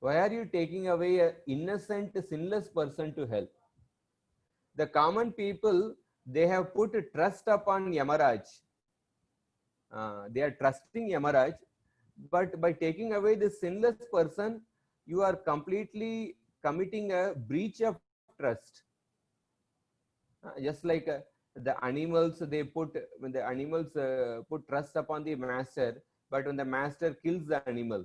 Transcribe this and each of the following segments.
Why are you taking away an innocent, sinless person to hell? The common people, they have put trust upon Yamaraj. They are trusting Yamaraj, but by taking away the sinless person, you are completely committing a breach of trust. Just like the animals, they put, when the animals put trust upon the master, but when the master kills the animal.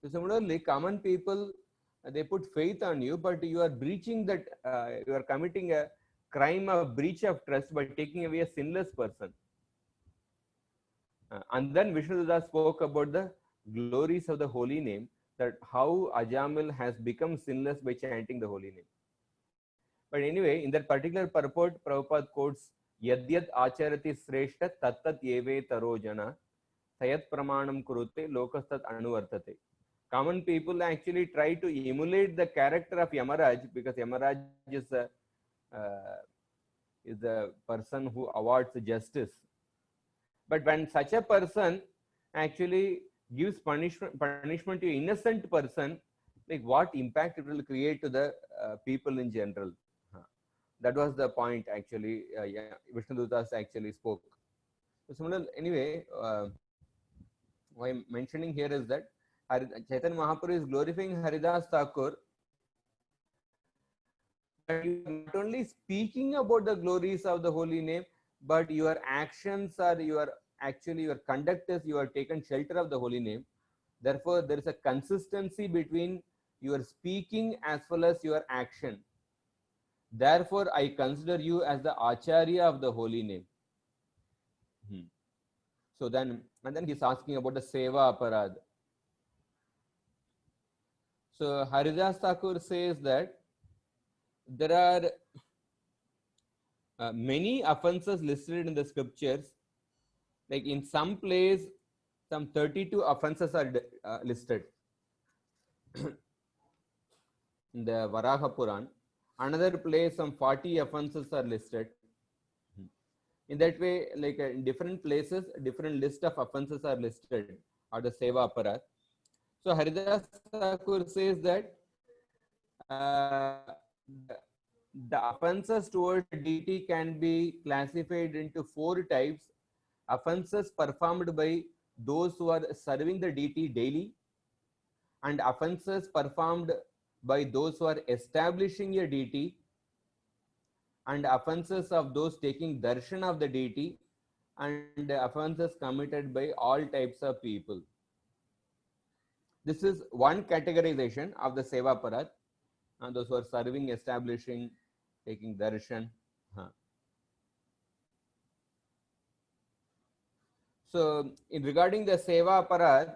So similarly, common people, they put faith on you, but you are breaching that, you are committing a crime of breach of trust by taking away a sinless person. And then Vishnuduta spoke about the glories of the holy name, that how Ajamil has become sinless by chanting the holy name. But anyway, in that particular purport, Prabhupada quotes, Yadyat acharati sreshta tattat yeve tarojana sayat pramanam kurute lokastat anuvartate. Common people actually try to emulate the character of Yamaraj, because Yamaraj uh, is a person who awards justice. But when such a person actually gives punishment to an innocent person, like what impact it will create to the people in general. That was the point actually. Yeah, Vishnudutas actually spoke. So similar, anyway, why I'm mentioning here is that Chaitanya Mahaprabhu is glorifying Haridas Thakur, but you are not only speaking about the glories of the holy name, but your actions are, your conduct is, you are taken shelter of the holy name. Therefore, there is a consistency between your speaking as well as your action. Therefore, I consider you as the Acharya of the holy name. So then, and then he's asking about the Seva Aparad. So Haridas Thakur says that there are many offenses listed in the scriptures. Like in some place, some 32 offenses are listed in the Varaha Puran. Another place, some 40 offenses are listed. In that way, like in different places, different list of offenses are listed or the Seva Aparat. So Haridas Thakur says that the offenses towards the deity can be classified into 4 types. Offenses performed by those who are serving the deity daily, and offenses performed by those who are establishing a deity, and offenses of those taking darshan of the deity, and offenses committed by all types of people. This is one categorization of the Seva Parat, and those who are serving, establishing, taking darshan. So, in regarding the Seva Parat,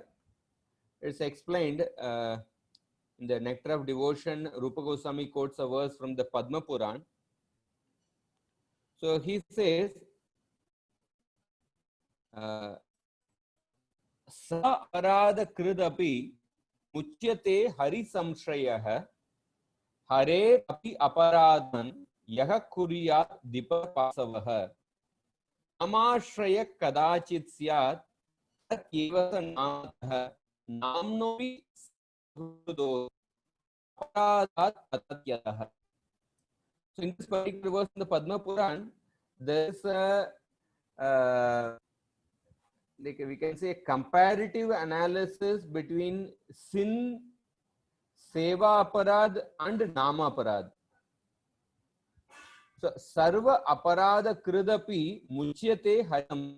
it's explained in the Nectar of Devotion. Rupa Goswami quotes a verse from the Padma Puran. So he says, Sa aparada kridapi muchyate hari samshrayah hare api aparadan yaha kuryat dipa pasavah namashraya kadachit syat tatyeva namatah namnopi hrudo aparadat atatyatah. So in this particular verse in the Padma Puran, there is a like we can say comparative analysis between sin, Seva Aparad and Nama Aparad. So Sarva Aparada Kridapi Muchyate Haram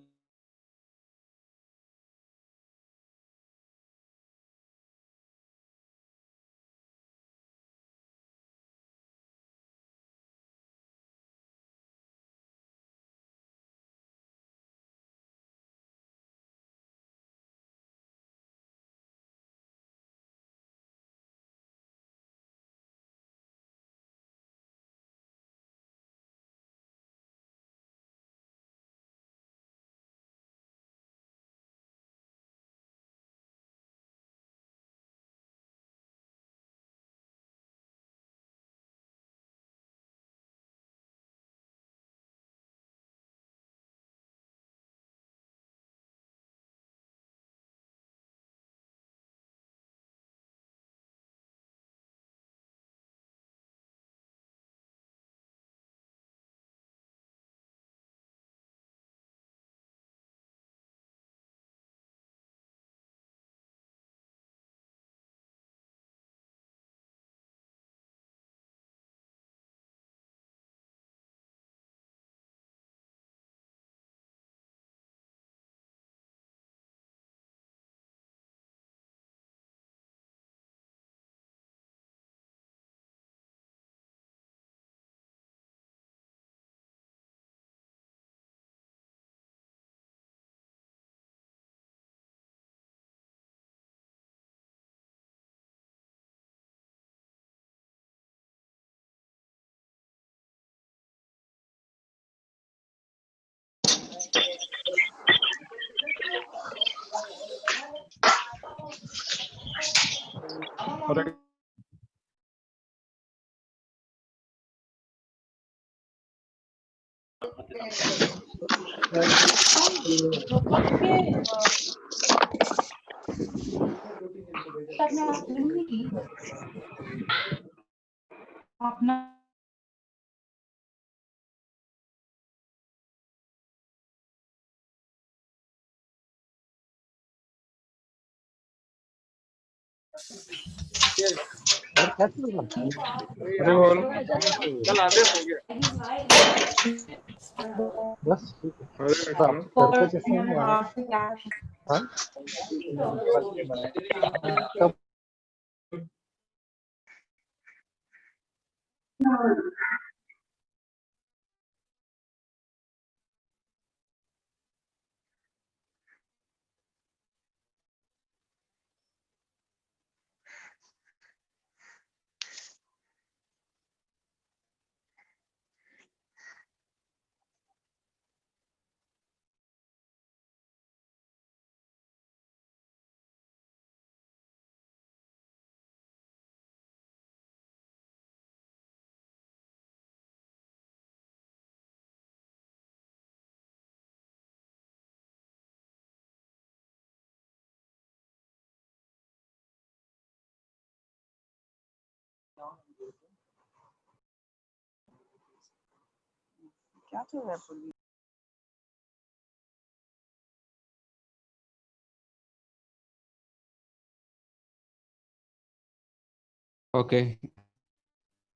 Okay,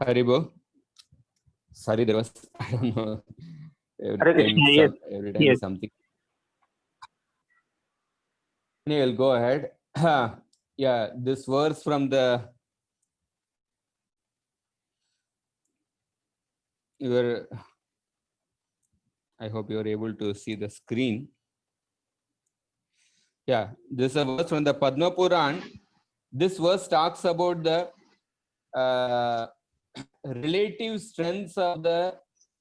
Haribo. Sorry, there was I don't know. Every time something. Anyway, we'll go ahead. Yeah, this verse from the I hope you are able to see the screen. Yeah, this is a verse from the Padma Puran. This verse talks about the relative strengths of the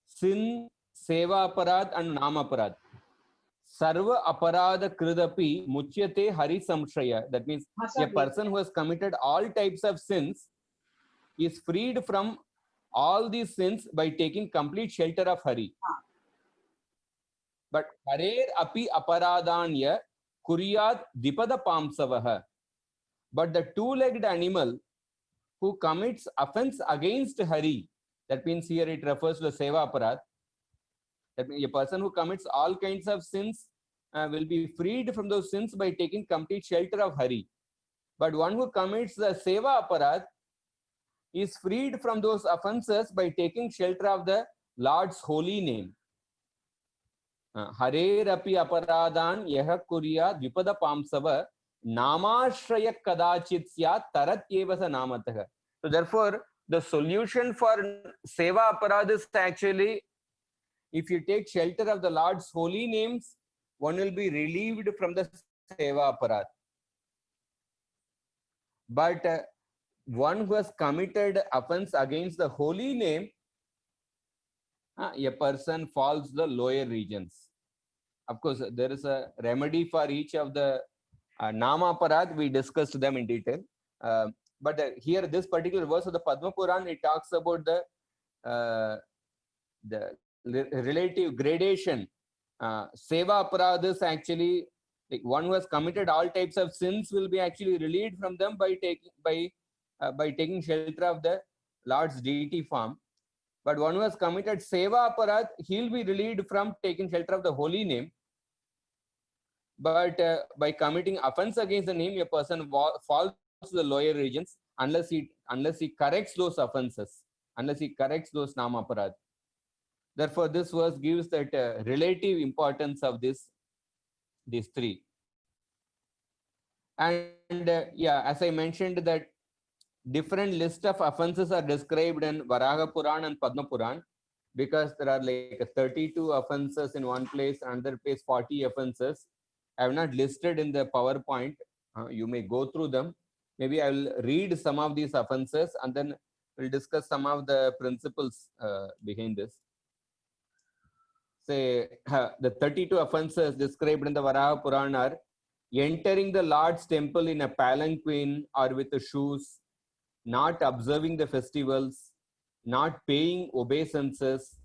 sin, seva aparad, and nama aparad. Sarva aparada kridapi muchyate hari samshaya. That means a person who has committed all types of sins is freed from all these sins by taking complete shelter of Hari. But Harer api aparadanya kuryat dipada pamsavaha. But the two-legged animal who commits offense against Hari, that means here it refers to the seva aparad. That means a person who commits all kinds of sins will be freed from those sins by taking complete shelter of Hari. But one who commits the seva aparad is freed from those offenses by taking shelter of the Lord's holy name. Harer api aparadan yah kurya vipada pamsava namashraya kadachit syat taratyeva sa namatah. So therefore, the solution for seva aparad is actually, if you take shelter of the Lord's holy names, one will be relieved from the seva aparad. But one who has committed offense against the holy name, a person falls the lower regions. Of course, there is a remedy for each of the nama aparad. We discussed them in detail. But here, this particular verse of the Padma Puran, it talks about the relative gradation. Seva aparad is actually like one who has committed all types of sins will be actually relieved from them by taking shelter of the Lord's deity form. But one who has committed seva aparad, he'll be relieved from taking shelter of the holy name. But by committing offense against the name, a person falls to the lower regions unless he corrects those offenses, unless he corrects those nama aparad. Therefore, this verse gives that relative importance of these three. And yeah, as I mentioned, that different list of offenses are described in Varaha Puran and Padma Puran, because there are like 32 offenses in one place, another place 40 offenses. I have not listed in the PowerPoint. You may go through them. Maybe I will read some of these offenses and then we'll discuss some of the principles behind this. say the 32 offenses described in the Varaha Purana are entering the Lord's temple in a palanquin or with the shoes, not observing the festivals, not paying obeisances,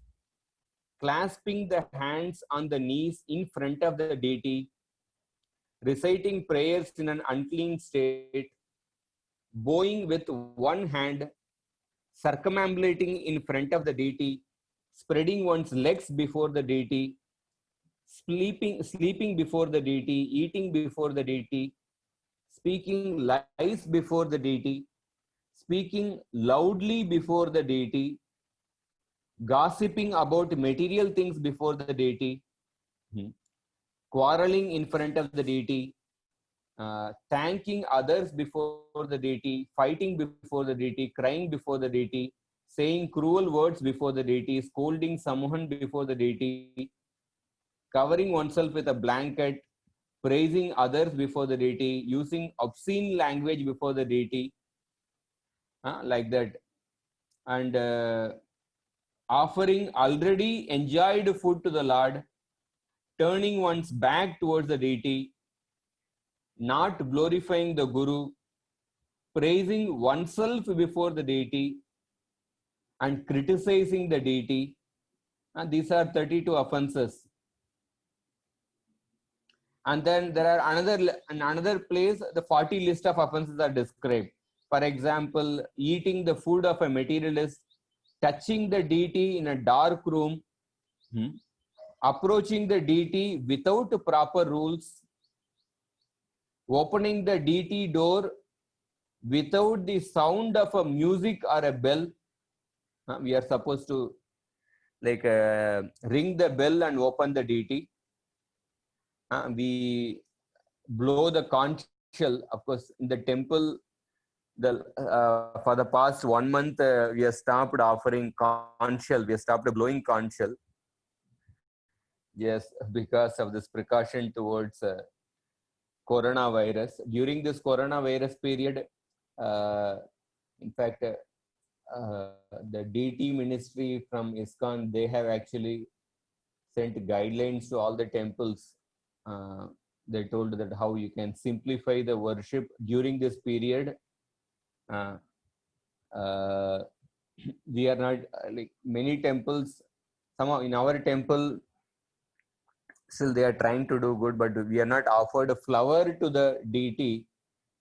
clasping the hands on the knees in front of the deity, reciting prayers in an unclean state, bowing with one hand, circumambulating in front of the deity, spreading one's legs before the deity, sleeping before the deity, eating before the deity, speaking lies before the deity, speaking loudly before the deity, gossiping about material things before the deity, quarreling in front of the deity, thanking others before the deity, fighting before the deity, crying before the deity, saying cruel words before the deity, scolding someone before the deity, covering oneself with a blanket, praising others before the deity, using obscene language before the deity, like that, and offering already enjoyed food to the Lord, turning one's back towards the deity, not glorifying the Guru, praising oneself before the deity, and criticizing the deity. And these are 32 offenses. And then there are another place, the 40 list of offenses are described. For example, eating the food of a materialist, touching the deity in a dark room, approaching the deity without proper rules, opening the deity door without the sound of a music or a bell. We are supposed to like ring the bell and open the deity. We blow the conch shell. Of course, in the temple, for the past 1 month, we have stopped offering conch shell. We have stopped blowing conch shell. Yes, because of this precaution towards coronavirus. During this coronavirus period, in fact, the DT ministry from ISKCON, they have actually sent guidelines to all the temples. They told that how you can simplify the worship during this period. We are not like many temples. Somehow in our temple, still they are trying to do good, but we are not offered a flower to the deity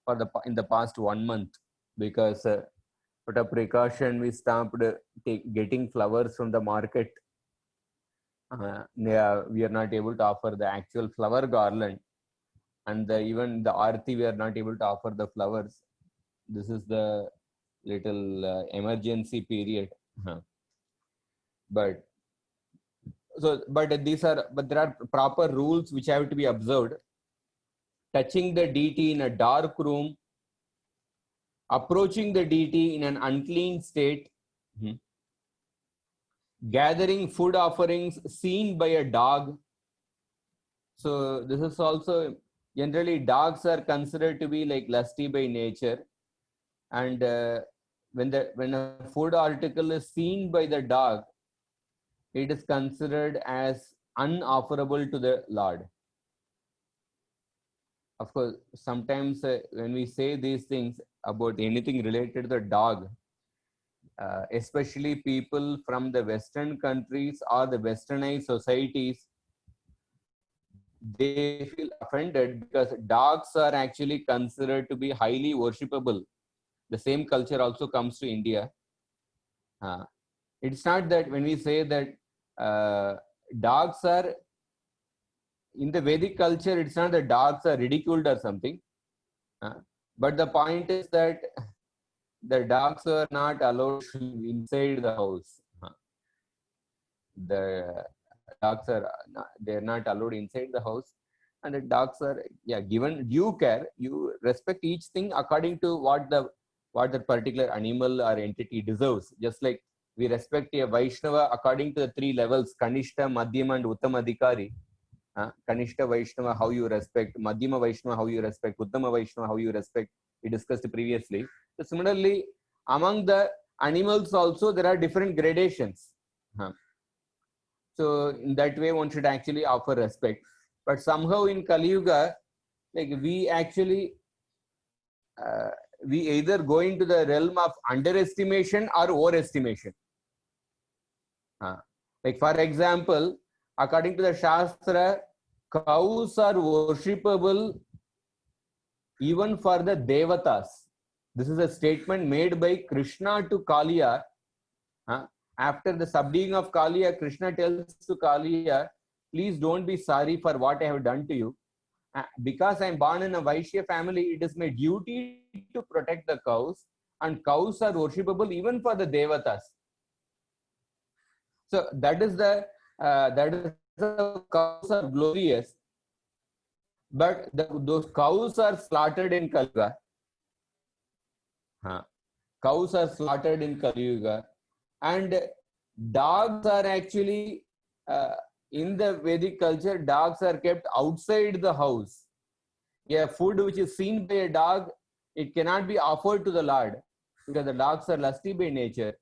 for in the past 1 month because out of precaution we stopped getting flowers from the market. Yeah, we are not able to offer the actual flower garland, and even the arti we are not able to offer the flowers. This is the little emergency period. But there are proper rules which have to be observed. Touching the deity in a dark room, approaching the deity in an unclean state, gathering food offerings seen by a dog. So this is also, generally dogs are considered to be like lusty by nature, and when a food article is seen by the dog, it is considered as unofferable to the Lord. Of course, sometimes when we say these things about anything related to the dog, especially people from the Western countries or the westernized societies, they feel offended because dogs are actually considered to be highly worshipable. The same culture also comes to India. It's not that when we say that dogs are, in the Vedic culture, it's not that dogs are ridiculed or something. But the point is that the dogs are not allowed inside the house. The dogs are they're not allowed inside the house, and the dogs are given due care. You respect each thing according to what the particular animal or entity deserves. Just like we respect a Vaishnava according to the 3 levels: Kanishta, Madhyama, and Uttama Adhikari. Kanishta Vaishnava, how you respect; Madhyama Vaishnava, how you respect; Uttama Vaishnava, how you respect. We discussed previously. So similarly, among the animals also there are different gradations. So in that way, one should actually offer respect. But somehow in Kali Yuga, like we actually we either go into the realm of underestimation or overestimation. Like for example, according to the Shastra, cows are worshipable even for the Devatas. This is a statement made by Krishna to Kaliya. After the subduing of Kaliya, Krishna tells to Kaliya, please don't be sorry for what I have done to you. Because I am born in a Vaishya family, it is my duty to protect the cows, and cows are worshipable even for the Devatas. So that is the cows are glorious, but those cows are slaughtered in Kali Yuga. Cows are slaughtered in Kali Yuga, and dogs are actually in the Vedic culture. Dogs are kept outside the house. Yeah, food which is seen by a dog, it cannot be offered to the Lord because the dogs are lusty by nature.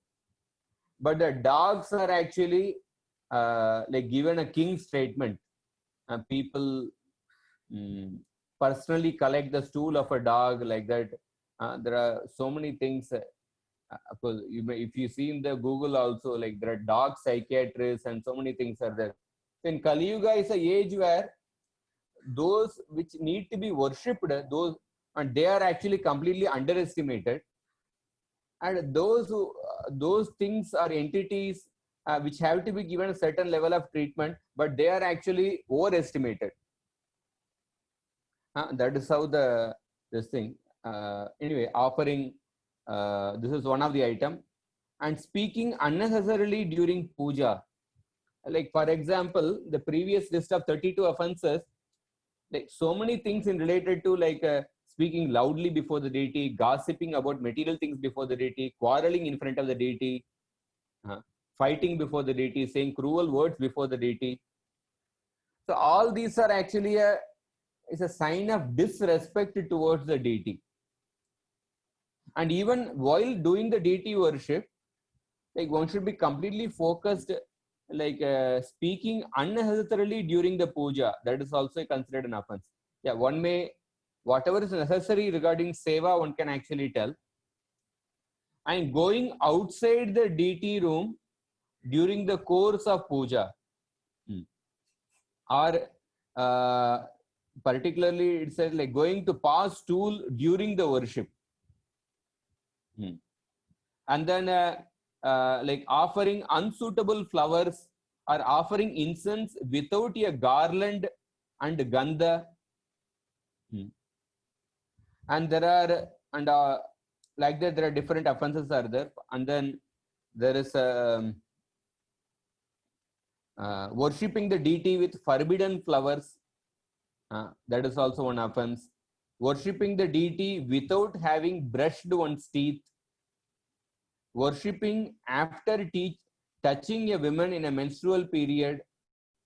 But the dogs are actually like given a king's treatment. People personally collect the stool of a dog like that. There are so many things. Of course, if you see in the Google also, like there are dog psychiatrists and so many things are there. In Kali Yuga is a age where those which need to be worshipped, those and they are actually completely underestimated, and those things are entities which have to be given a certain level of treatment, but they are actually overestimated. That is how this thing. Anyway, offering. This is one of the item, and speaking unnecessarily during puja. Like for example, the previous list of 32 offenses, like so many things in related to like speaking loudly before the deity, gossiping about material things before the deity, quarreling in front of the deity, fighting before the deity, saying cruel words before the deity. So all these are actually is a sign of disrespect towards the deity. And even while doing the deity worship, like one should be completely focused, like speaking unnecessarily during the puja. That is also considered an offense. Yeah, one may, whatever is necessary regarding seva, one can actually tell. And going outside the deity room during the course of puja, or particularly it says like going to pass stool during the worship. And then like offering unsuitable flowers or offering incense without a garland and gandha. And there are, and like that there are different offenses are there. And then there is worshipping the deity with forbidden flowers. That is also one offense. Worshipping the deity without having brushed one's teeth. Worshipping after touching a woman in a menstrual period,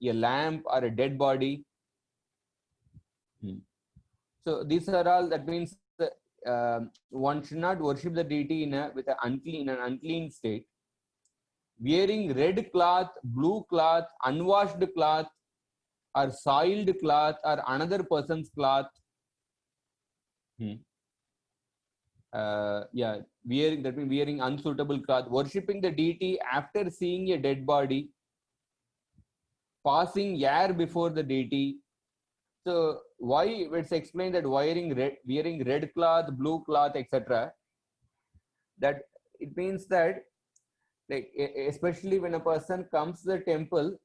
a lamp or a dead body. So these are all, that means one should not worship the deity in an unclean state. Wearing red cloth, blue cloth, unwashed cloth, or soiled cloth, or another person's cloth. Yeah, wearing, that means wearing unsuitable cloth. Worshipping the deity after seeing a dead body. Passing air before the deity. So why it's explained that wearing red cloth, blue cloth, etc. That it means that, like especially when a person comes to the temple,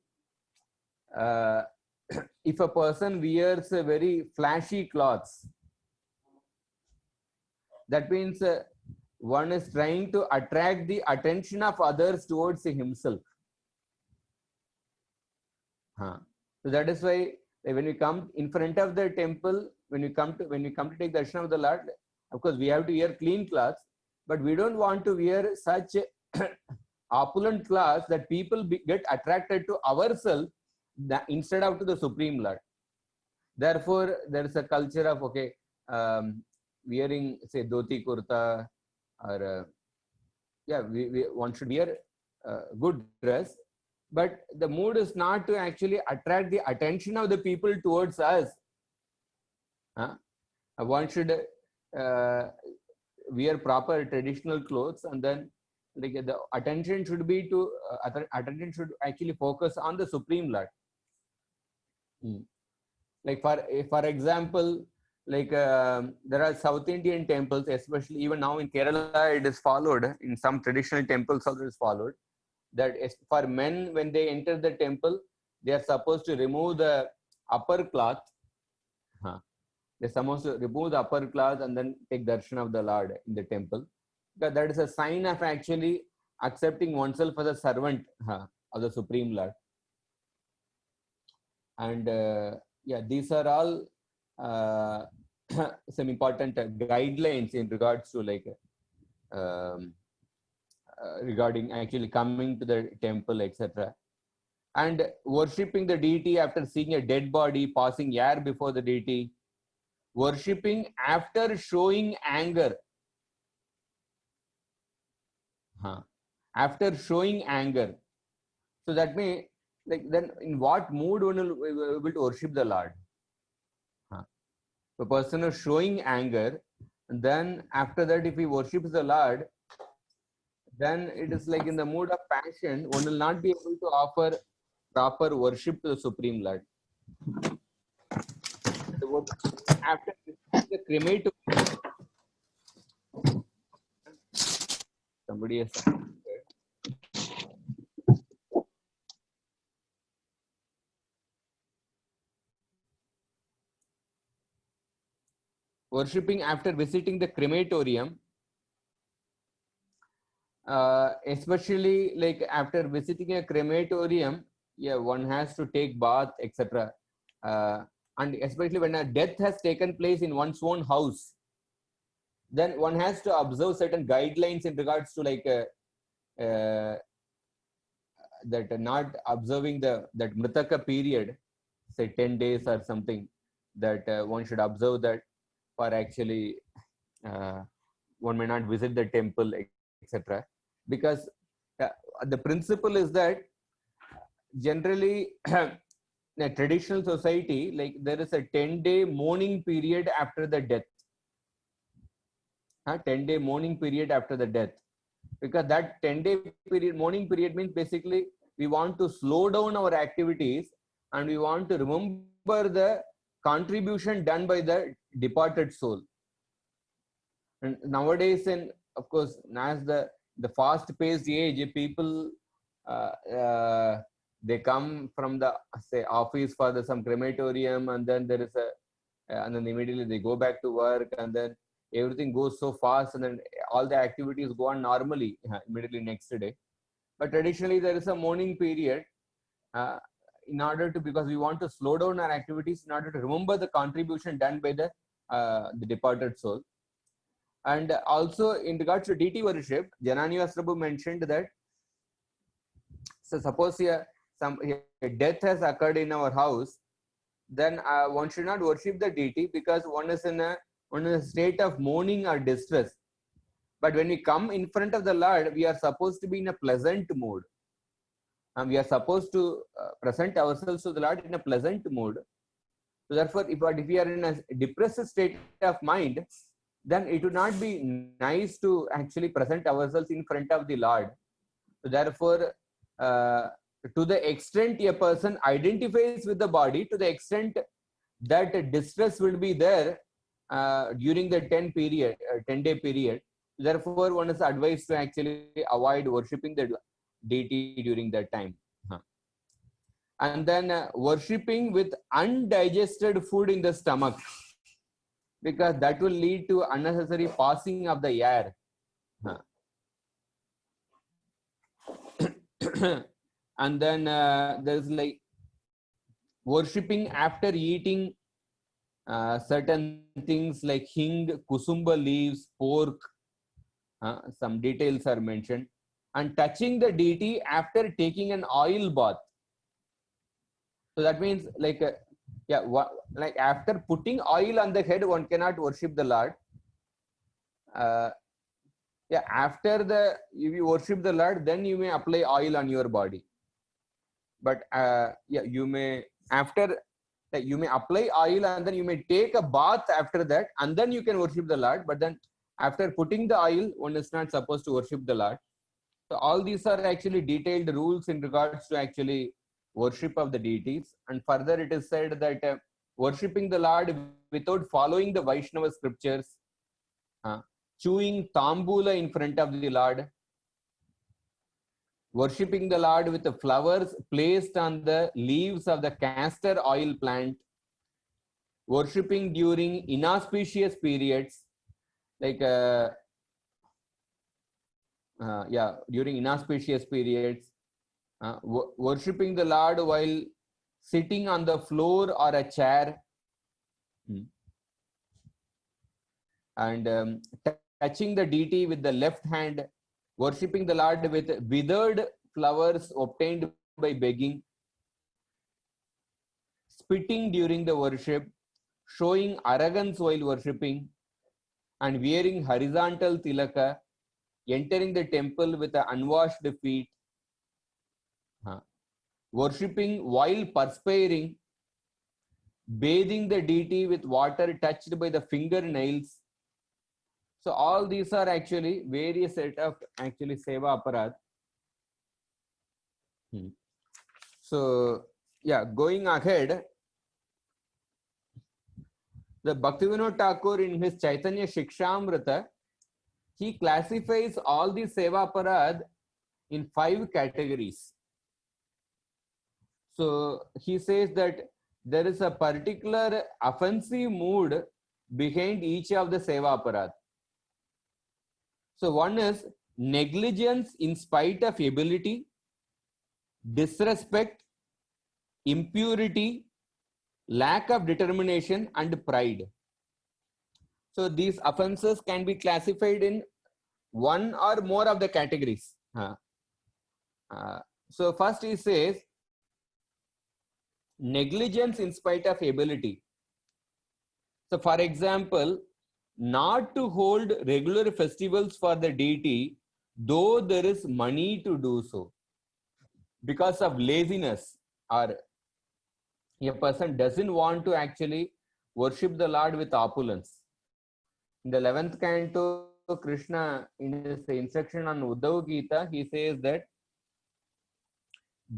if a person wears a very flashy clothes, that means one is trying to attract the attention of others towards himself. So that is why when we come in front of the temple, when we come to take darshan of the Lord, of course we have to wear clean clothes, but we don't want to wear such opulent clothes that people get attracted to ourselves instead of to the Supreme Lord. Therefore, there is a culture of wearing, say, dhoti kurta, or yeah, one should wear good dress, but the mood is not to actually attract the attention of the people towards us. One should wear proper traditional clothes, and then like the attention should be to attention should actually focus on the Supreme Lord. Like for example, like there are South Indian temples, especially even now in Kerala, it is followed. In some traditional temples also it is followed that for men, when they enter the temple, they are supposed to remove the upper cloth. They're supposed to remove the upper cloth and then take darshan of the Lord in the temple. Because that is a sign of actually accepting oneself as a servant of the Supreme Lord. And yeah, these are all some important guidelines in regards to like regarding actually coming to the temple, etc. And worshipping the deity after seeing a dead body, passing air before the deity, worshipping after showing anger. After showing anger. So that may, like, then in what mood one will be able to worship the Lord? The person is showing anger, and then after that, if he worships the Lord, then it is like in the mood of passion, one will not be able to offer proper worship to the Supreme Lord. After the cremate, somebody has worshipping after visiting the crematorium, especially like after visiting a crematorium, yeah, one has to take bath, etc. And especially when a death has taken place in one's own house, then one has to observe certain guidelines in regards to like that not observing that Mritaka period, say 10 days or something, that one should observe that for actually one may not visit the temple, etc. Because the principle is that generally in a traditional society, like there is a 10-day mourning period after the death. 10-day mourning period after the death. Because that 10-day period, mourning period means basically we want to slow down our activities and we want to remember the contribution done by the departed soul. And nowadays, and of course, as the fast-paced age, people they come from the say office for some crematorium, and then there is and then immediately they go back to work, and then everything goes so fast, and then all the activities go on normally immediately next day. But traditionally, there is a mourning period in order to, because we want to slow down our activities in order to remember the contribution done by the departed soul. And also in regards to deity worship, Janani Prabhu mentioned that, so suppose some death has occurred in our house, then one should not worship the deity because one is in a state of mourning or distress. But when we come in front of the Lord, we are supposed to be in a pleasant mood. And we are supposed to present ourselves to the Lord in a pleasant mood. So therefore, if we are in a depressed state of mind, then it would not be nice to actually present ourselves in front of the Lord. So therefore, to the extent a person identifies with the body, to the extent that distress will be there during the 10-day period. Therefore, one is advised to actually avoid worshipping the deity during that time. And then worshipping with undigested food in the stomach, because that will lead to unnecessary passing of the air. And then there's like worshipping after eating certain things like hing, kusumba leaves, pork. Some details are mentioned. And touching the deity after taking an oil bath. So that means like like after putting oil on the head, one cannot worship the Lord. After if you worship the Lord, then you may apply oil on your body. but yeah, you may after that you may apply oil and then you may take a bath after that, and then you can worship the Lord. But then after putting the oil, one is not supposed to worship the Lord. So all these are actually detailed rules in regards to actually worship of the deities. And further, it is said that worshipping the Lord without following the Vaishnava scriptures, chewing tambula in front of the Lord, worshipping the Lord with the flowers placed on the leaves of the castor oil plant, worshipping during inauspicious periods, like during inauspicious periods, worshipping the Lord while sitting on the floor or a chair, and touching the deity with the left hand, worshipping the Lord with withered flowers obtained by begging, spitting during the worship, showing arrogance while worshipping, and wearing horizontal tilaka, entering the temple with the unwashed feet, worshipping while perspiring, bathing the deity with water touched by the fingernails. So all these are actually various set of actually seva aparad. So yeah, going ahead, the Bhaktivinoda Thakur in his Chaitanya Shikshamrita, he classifies all the seva aparad in 5 categories. So he says that there is a particular offensive mood behind each of the seva aparad. So one is negligence in spite of ability, disrespect, impurity, lack of determination, and pride. So these offenses can be classified in one or more of the categories. So first he says negligence in spite of ability. So for example, not to hold regular festivals for the deity, though there is money to do so, because of laziness, or a person doesn't want to actually worship the Lord with opulence. In the 11th canto, Krishna, in his instruction on Uddhav Gita, he says that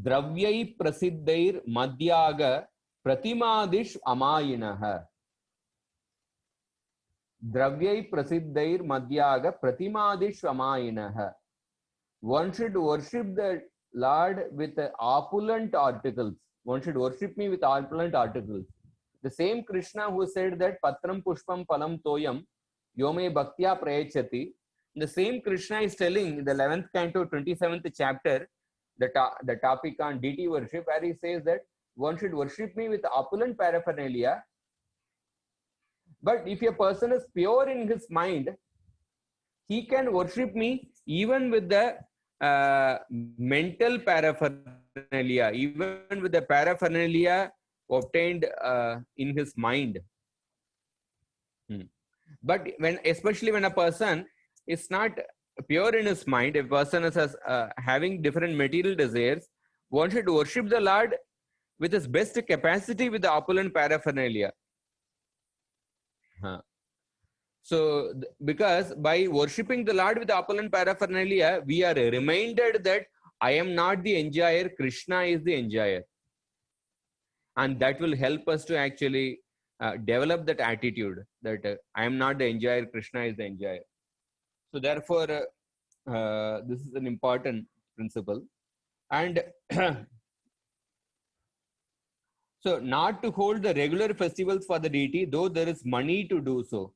Dravyai prasiddhair madhyaga pratimadish amayinah. Dravyai prasiddhair madhyaga pratimadish amayinah. One should worship the Lord with opulent articles. One should worship me with opulent articles. The same Krishna who said that Patram Pushpam Palam Toyam Yome Bhaktya Prayachati, the same Krishna is telling in the 11th canto, 27th chapter, the topic on deity worship, where he says that one should worship me with opulent paraphernalia. But if a person is pure in his mind, he can worship me even with the mental paraphernalia, even with the paraphernalia obtained in his mind. But especially when a person is not pure in his mind, a person is having different material desires, one should worship the Lord with his best capacity with the opulent paraphernalia. So, because by worshipping the Lord with the opulent paraphernalia, we are reminded that I am not the enjoyer, Krishna is the enjoyer. And that will help us to actually develop that attitude that I am not the enjoyer, Krishna is the enjoyer. So therefore, this is an important principle. And so not to hold the regular festivals for the deity, though there is money to do so.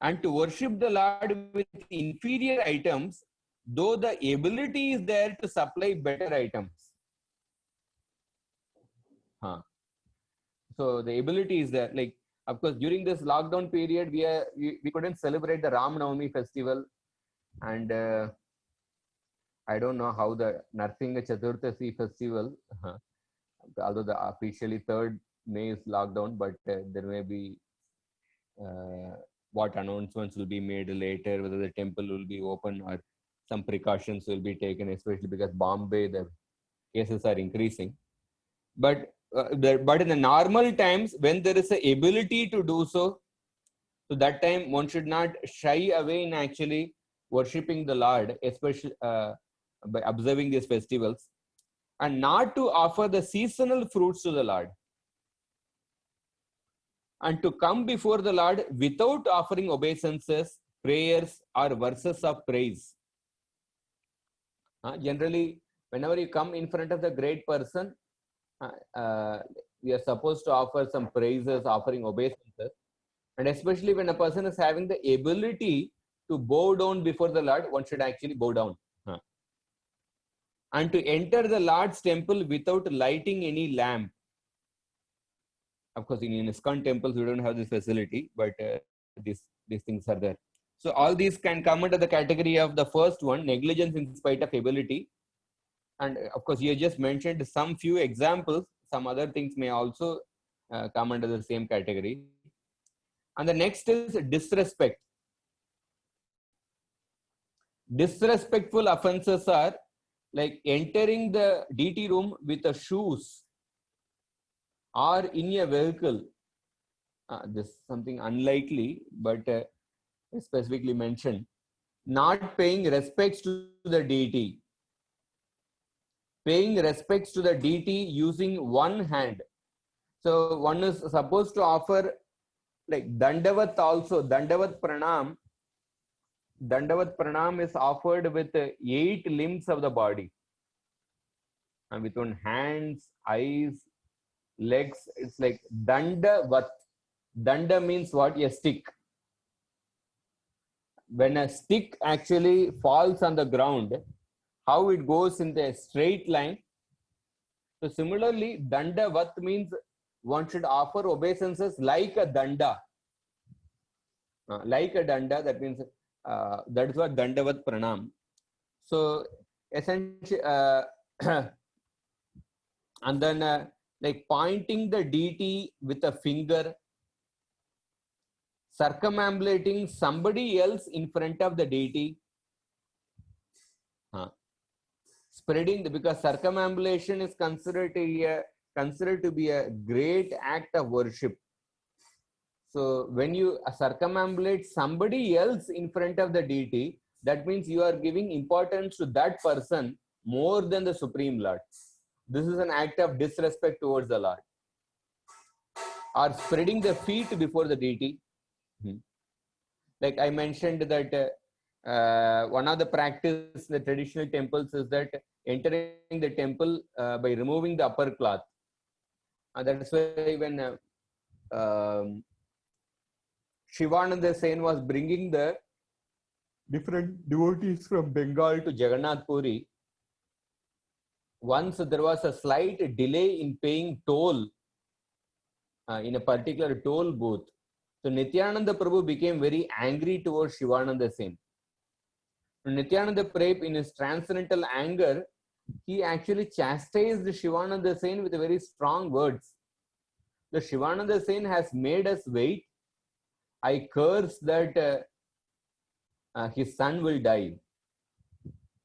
And to worship the Lord with inferior items, though the ability is there to supply better items. So the ability is there. Like, of course, during this lockdown period, we couldn't celebrate the Ram Navami festival. And I don't know how the Narsinga Chaturthasi festival, although the officially 3rd May is lockdown, but there may be what announcements will be made later, whether the temple will be open or some precautions will be taken, especially because Bombay, the cases are increasing. But but in the normal times, when there is a ability to do so, so that time one should not shy away in actually worshipping the Lord, especially by observing these festivals, and not to offer the seasonal fruits to the Lord, and to come before the Lord without offering obeisances, prayers, or verses of praise. Generally, whenever you come in front of the great person, we are supposed to offer some praises, offering obeisances. And especially when a person is having the ability to bow down before the Lord, one should actually bow down. And to enter the Lord's temple without lighting any lamp. Of course, in ISKCON temples, we don't have this facility, but these things are there. So all these can come under the category of the first one, negligence in spite of ability. And of course, you just mentioned some few examples. Some other things may also come under the same category. And the next is disrespect. Disrespectful offenses are like entering the deity room with a shoes or in a vehicle. This is something unlikely, but specifically mentioned. Not paying respects to the deity. Paying respects to the deity using one hand. So one is supposed to offer like Dandavat also, Dandavat Pranam. Dandavat Pranam is offered with 8 limbs of the body. And with one hands, eyes, legs, it's like Dandavat. Danda means what? A stick. When a stick actually falls on the ground, how it goes in the straight line. So similarly, Dandavat means one should offer obeisances like a danda. Like a danda, that means that is what Dandavat Pranam. So essentially, and then like pointing the deity with a finger, circumambulating somebody else in front of the deity, spreading because circumambulation is considered to be a great act of worship. So when you circumambulate somebody else in front of the deity, that means you are giving importance to that person more than the Supreme Lord. This is an act of disrespect towards the Lord. Or spreading the feet before the deity. Like I mentioned that one of the practice in the traditional temples is that entering the temple by removing the upper cloth. That's why when Shivananda Sen was bringing the different devotees from Bengal to Jagannath Puri, once there was a slight delay in paying toll in a particular toll booth. So Nityananda Prabhu became very angry towards Shivananda Sen. Nityananda Prabhu, in his transcendental anger, he actually chastised Shivananda Sen with very strong words. The Shivananda Sen has made us wait. I curse that his son will die.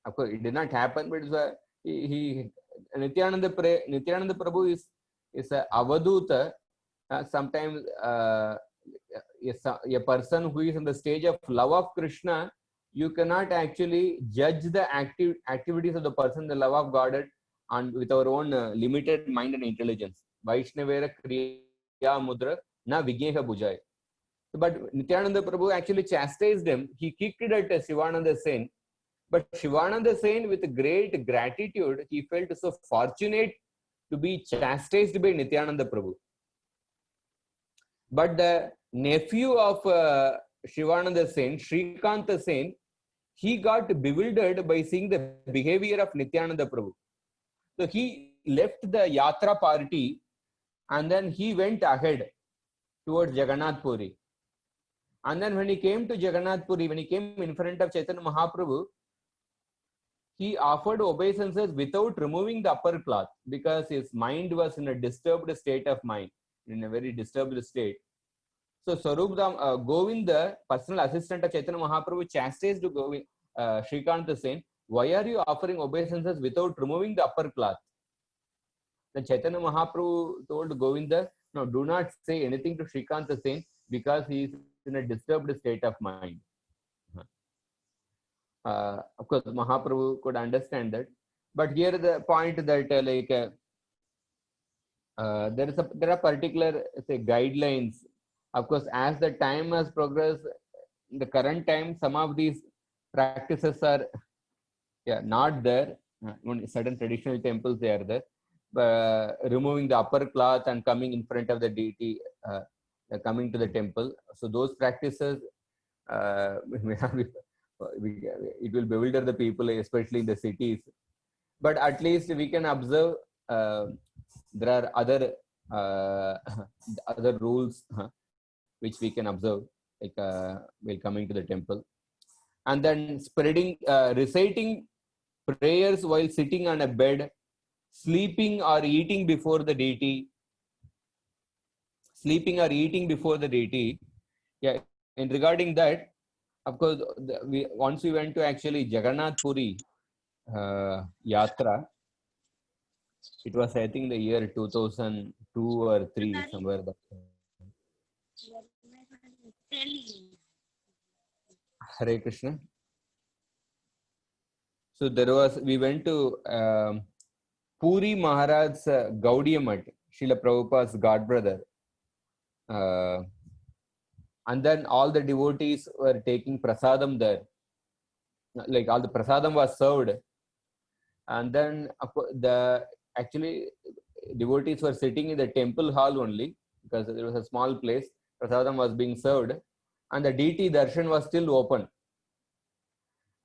Of course, it did not happen, but Nityananda Prabhu is a avaduta. Sometimes a person who is on the stage of love of Krishna, you cannot actually judge the activities of the person, the love of God, and with our own limited mind and intelligence. Vaishnavera kriya mudra na vigneha bhujay. But Nityananda Prabhu actually chastised him. He kicked it at Shivananda Sen. But Shivananda Sen, with great gratitude, he felt so fortunate to be chastised by Nityananda Prabhu. But the nephew of Shivananda Sen, Shrikanta Sen, he got bewildered by seeing the behavior of Nityananda Prabhu. So he left the Yatra party and then he went ahead towards Jagannath Puri. And then when he came to Jagannath Puri, when he came in front of Chaitanya Mahaprabhu, he offered obeisances without removing the upper cloth because his mind was in a disturbed state of mind, in a very disturbed state. So Swarupdam Govind, the personal assistant of Chaitanya Mahaprabhu, chastised Shrikanta Sen, why are you offering obeisances without removing the upper cloth? Then Chaitanya Mahaprabhu told Govinda, no, do not say anything to Shrikanta Sen because he is in a disturbed state of mind. Of course, Mahaprabhu could understand that. But here the point that there are particular say guidelines. Of course, as the time has progressed, in the current time, some of these practices are not there. In certain traditional temples they are there. Removing the upper cloth and coming in front of the deity, coming to the temple. So those practices, it will bewilder the people, especially in the cities. But at least we can observe there are other other rules which we can observe, like while coming to the temple. And then reciting prayers while sitting on a bed, sleeping or eating before the deity. Sleeping or eating before the deity. Yeah, and regarding that, of course, once we went to actually Jagannath Puri Yatra. It was, I think, the year 2002 or 3, somewhere there. Hare Krishna. So we went to Puri Maharaj's Gaudiya Math, Srila Prabhupada's godbrother. And then all the devotees were taking prasadam there. Like all the prasadam was served. And then actually devotees were sitting in the temple hall only because there was a small place. Prasadam was being served and the deity darshan was still open.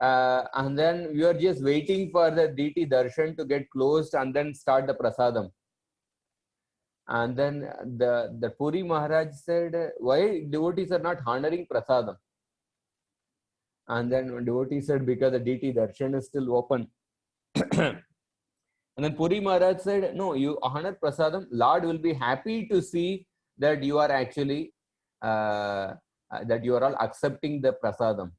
And then we were just waiting for the deity darshan to get closed and then start the prasadam. And then the Puri Maharaj said, why devotees are not honoring prasadam? And then devotee said, because the deity darshan is still open. And then Puri Maharaj said, no, you honor prasadam. Lord will be happy to see that you are actually, that you are all accepting the prasadam.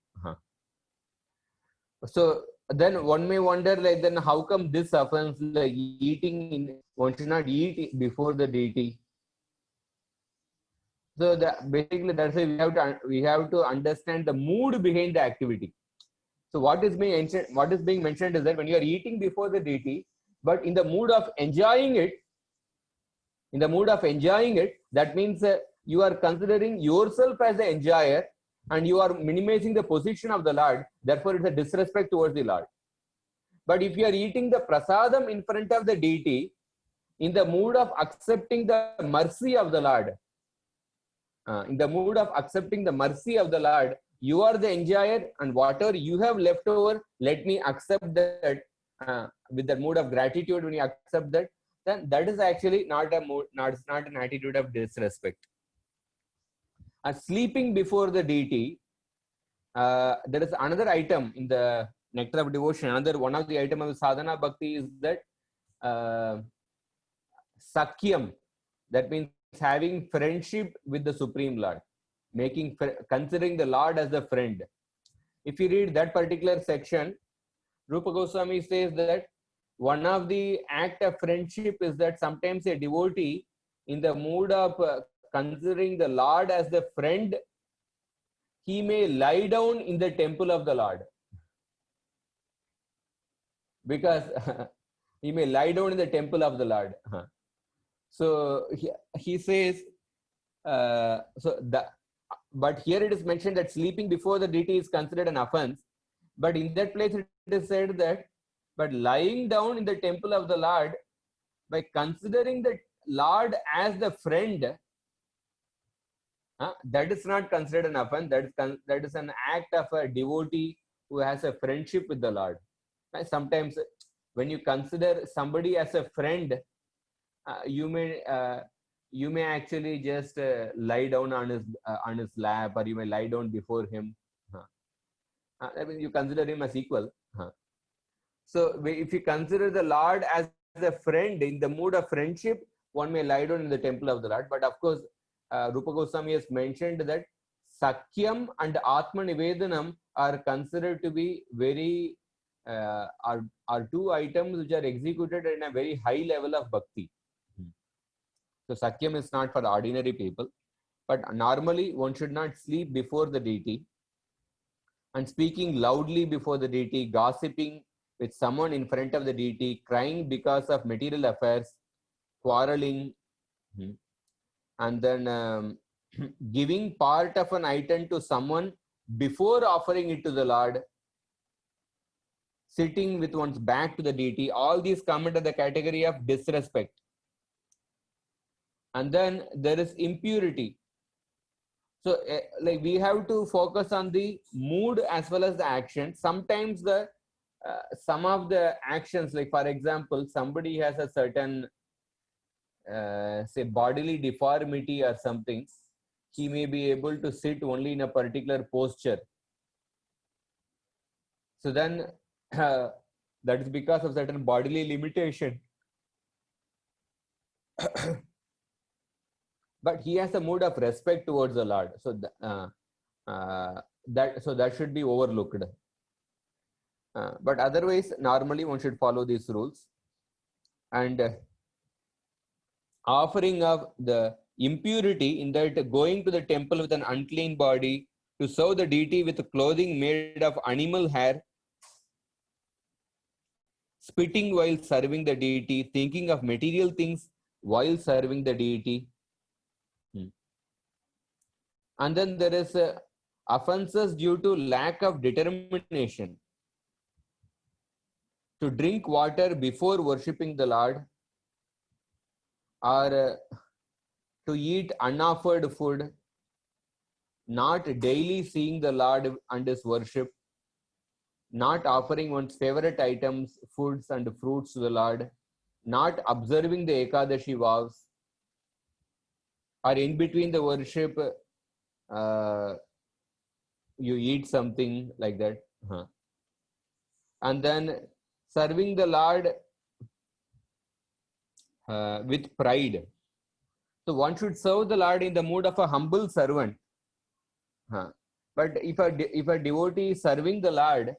So then one may wonder, like, then how come this offense, like eating, one should not eat before the deity? So basically that's why we have to understand the mood behind the activity. So what is being mentioned is that when you are eating before the deity, but in the mood of enjoying it, that means you are considering yourself as the enjoyer and you are minimizing the position of the Lord. Therefore, it's a disrespect towards the Lord. But if you are eating the prasadam in front of the deity, in the mood of accepting the mercy of the Lord, you are the enjoyer, and whatever you have left over, let me accept that with the mood of gratitude. When you accept that, then that is actually not an attitude of disrespect. Sleeping before the deity, there is another item in the Nectar of Devotion. One of the items of sadhana bhakti is that sakyam. That means having friendship with the Supreme Lord, considering the Lord as a friend. If you read that particular section, Rupa Goswami says that one of the act of friendship is that sometimes a devotee, in the mood of considering the Lord as the friend, he may lie down in the temple of the Lord. Because he may lie down in the temple of the Lord. So he says, but here it is mentioned that sleeping before the deity is considered an offense. But in that place it is said that, but lying down in the temple of the Lord, by considering the Lord as the friend, that is not considered an offense. That is an act of a devotee who has a friendship with the Lord. Sometimes when you consider somebody as a friend, you may actually just lie down on his lap, or you may lie down before him. I mean, you consider him as equal. So if you consider the Lord as a friend, in the mood of friendship, one may lie down in the temple of the Lord. But of course, Rupa Goswami has mentioned that Sakyam and Atma Nivedanam are considered to be are two items which are executed in a very high level of bhakti. So Sakyam is not for ordinary people, but normally one should not sleep before the deity, and speaking loudly before the deity, gossiping with someone in front of the deity, crying because of material affairs, quarreling, and then giving part of an item to someone before offering it to the Lord, sitting with one's back to the deity, all these come under the category of disrespect. And then there is impurity. So like we have to focus on the mood as well as the action. Sometimes the some of the actions, like for example, somebody has a certain say bodily deformity or something, he may be able to sit only in a particular posture. So then that is because of certain bodily limitation. But he has a mood of respect towards the Lord. So that should be overlooked. But otherwise, normally one should follow these rules. And offering of the impurity, in that going to the temple with an unclean body, to serve the deity with clothing made of animal hair, spitting while serving the deity, thinking of material things while serving the deity. And then there is offenses due to lack of determination. To drink water before worshipping the Lord, or to eat unoffered food, not daily seeing the Lord and his worship, not offering one's favorite items, foods and fruits to the Lord, not observing the Ekadashi vows, or in between the worship, you eat something like that. And then serving the Lord with pride. So one should serve the Lord in the mood of a humble servant. But if a devotee is serving the Lord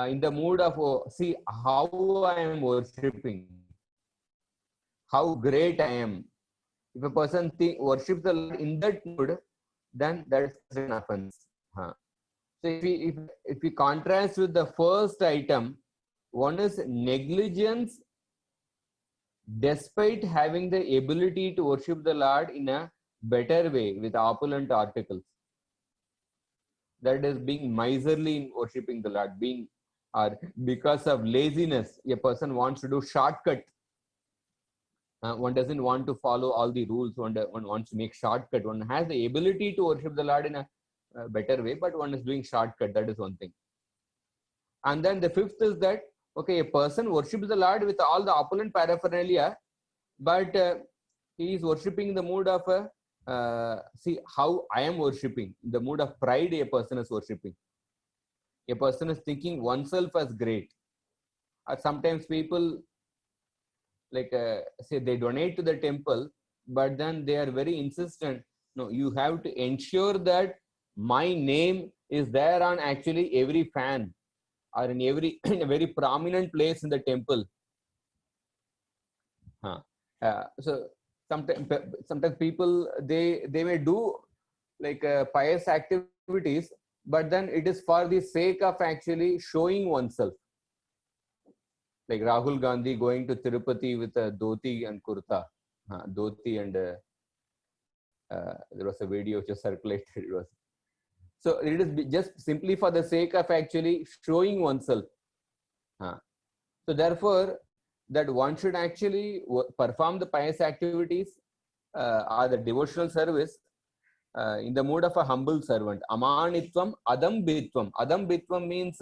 in the mood of, oh, see how I am worshipping, how great I am. If a person worships the Lord in that mood, then that is an offense. So if we contrast with the first item, one is negligence despite having the ability to worship the Lord in a better way with opulent articles. That is being miserly in worshipping the Lord, or because of laziness, a person wants to do shortcut. One doesn't want to follow all the rules. One wants to make shortcut. One has the ability to worship the Lord in a better way, but one is doing shortcut. That is one thing. And then the fifth is that, okay, a person worships the Lord with all the opulent paraphernalia, but he is worshipping in the mood of see how I am worshipping. In the mood of pride, a person is worshipping. A person is thinking oneself as great. Or sometimes people say they donate to the temple, but then they are very insistent. No, you have to ensure that my name is there on actually every fan, or in a very prominent place in the temple. So sometimes people they may do pious activities, but then it is for the sake of actually showing oneself. Like Rahul Gandhi going to Tirupati with a dhoti and kurta, dhoti and there was a video just circulated. So it is just simply for the sake of actually showing oneself. So therefore, that one should actually perform the pious activities or the devotional service in the mood of a humble servant. Amanitvam, adambitvam. Adambitvam means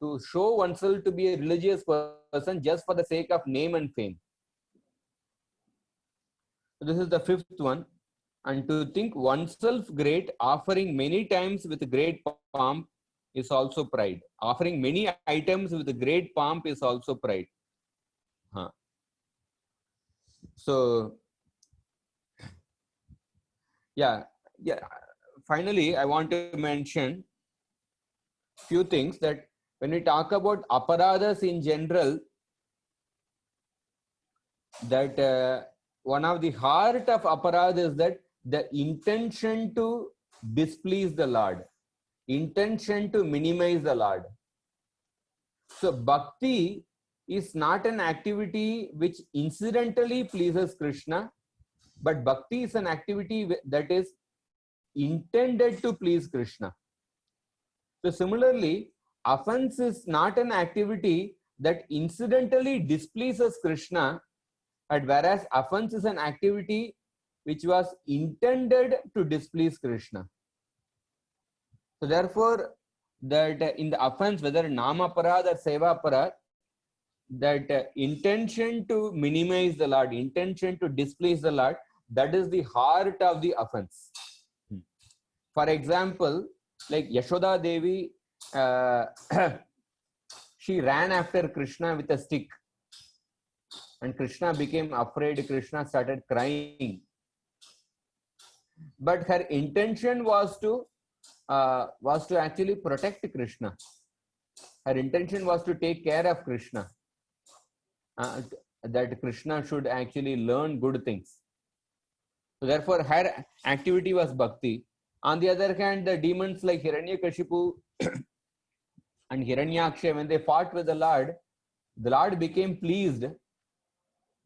to show oneself to be a religious person just for the sake of name and fame. So this is the fifth one. And to think oneself great, offering many times with great pomp, is also pride. Offering many items with great pomp is also pride. So, yeah. Finally, I want to mention few things that when we talk about aparadhas in general, that one of the heart of aparad is that the intention to displease the Lord, intention to minimize the Lord. So bhakti is not an activity which incidentally pleases Krishna, but bhakti is an activity that is intended to please Krishna. So similarly, offense is not an activity that incidentally displeases Krishna, but whereas offense is an activity which was intended to displease Krishna. So therefore, that in the offense, whether namaparad or sevaparad, that intention to minimize the Lord, intention to displease the Lord, that is the heart of the offense. For example, like Yashoda Devi, she ran after Krishna with a stick, and Krishna became afraid. Krishna started crying, but her intention was to actually protect Krishna. Her intention was to take care of Krishna, that Krishna should actually learn good things. So therefore, her activity was bhakti. On the other hand, the demons like Hiranyakashipu and Hiranyaksha, when they fought with the Lord became pleased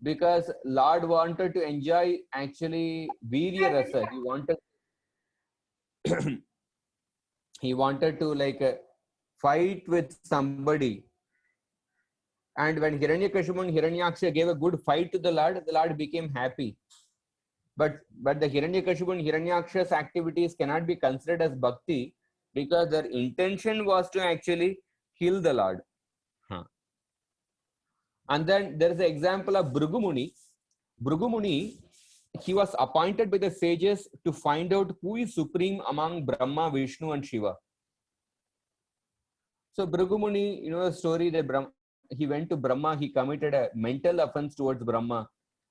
because Lord wanted to enjoy actually Virya Rasa. He wanted to like fight with somebody. And when Hiranyakashipu and Hiranyaksha gave a good fight to the Lord became happy. But the Hiranyakashipu and Hiranyaksha's activities cannot be considered as bhakti because their intention was to actually kill the Lord. And then there is an example of Bhrigu Muni. Bhrigu Muni, he was appointed by the sages to find out who is supreme among Brahma, Vishnu and Shiva. So Bhrigu Muni, you know the story that he went to Brahma, he committed a mental offense towards Brahma.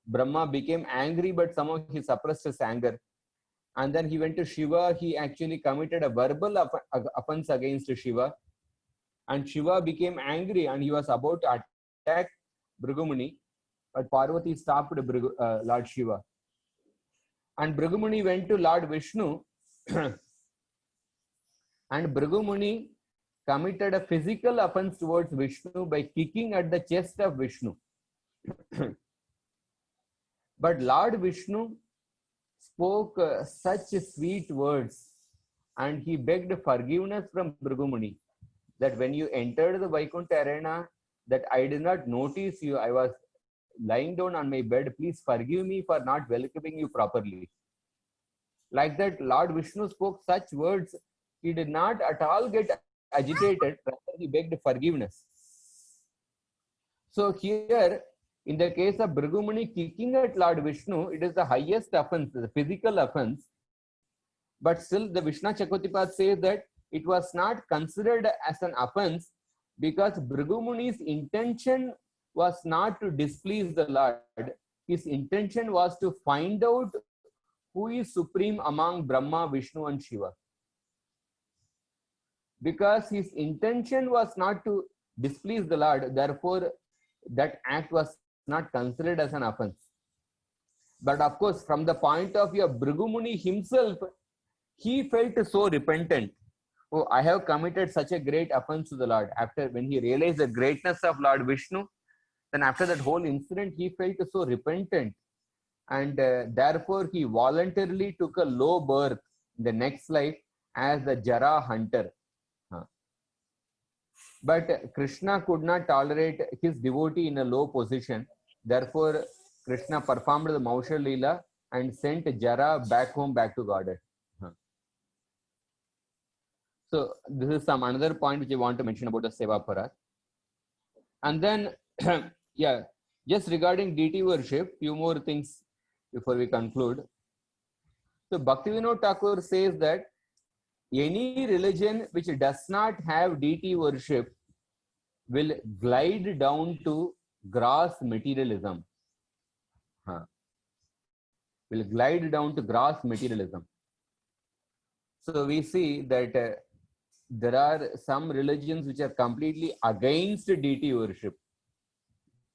Brahma became angry, but somehow he suppressed his anger. And then he went to Shiva, he actually committed a verbal offense against Shiva. And Shiva became angry and he was about to attack Bhrigu Muni, but Parvati stopped Lord Shiva. And Bhrigu Muni went to Lord Vishnu and Bhrigu Muni committed a physical offense towards Vishnu by kicking at the chest of Vishnu. But Lord Vishnu spoke such sweet words and he begged forgiveness from Bhrigu Muni that when you entered the Vaikuntha arena, that I did not notice you, I was lying down on my bed, please forgive me for not welcoming you properly. Like that, Lord Vishnu spoke such words, he did not at all get agitated, rather he begged forgiveness. So here, in the case of Bhrigu Muni kicking at Lord Vishnu, it is the highest offense, the physical offense. But still, the Vishnu Chakravarti says that it was not considered as an offense because Bhrigu Muni's intention was not to displease the Lord. His intention was to find out who is supreme among Brahma, Vishnu and Shiva. Because his intention was not to displease the Lord, therefore that act was not considered as an offense. But of course, from the point of view of Bhrigu Muni himself, he felt so repentant. Oh, I have committed such a great offense to the Lord. After when he realized the greatness of Lord Vishnu, then after that whole incident, he felt so repentant. And therefore, he voluntarily took a low birth in the next life as the Jara hunter. But Krishna could not tolerate his devotee in a low position. Therefore, Krishna performed the Mausha Leela and sent Jara back home, back to Godhead. So this is some another point which I want to mention about the Sevaparad. And then, yeah, just regarding deity worship, few more things before we conclude. So Bhaktivinoda Thakur says that any religion which does not have deity worship will glide down to gross materialism. Will glide down to gross materialism. So we see that there are some religions which are completely against deity worship.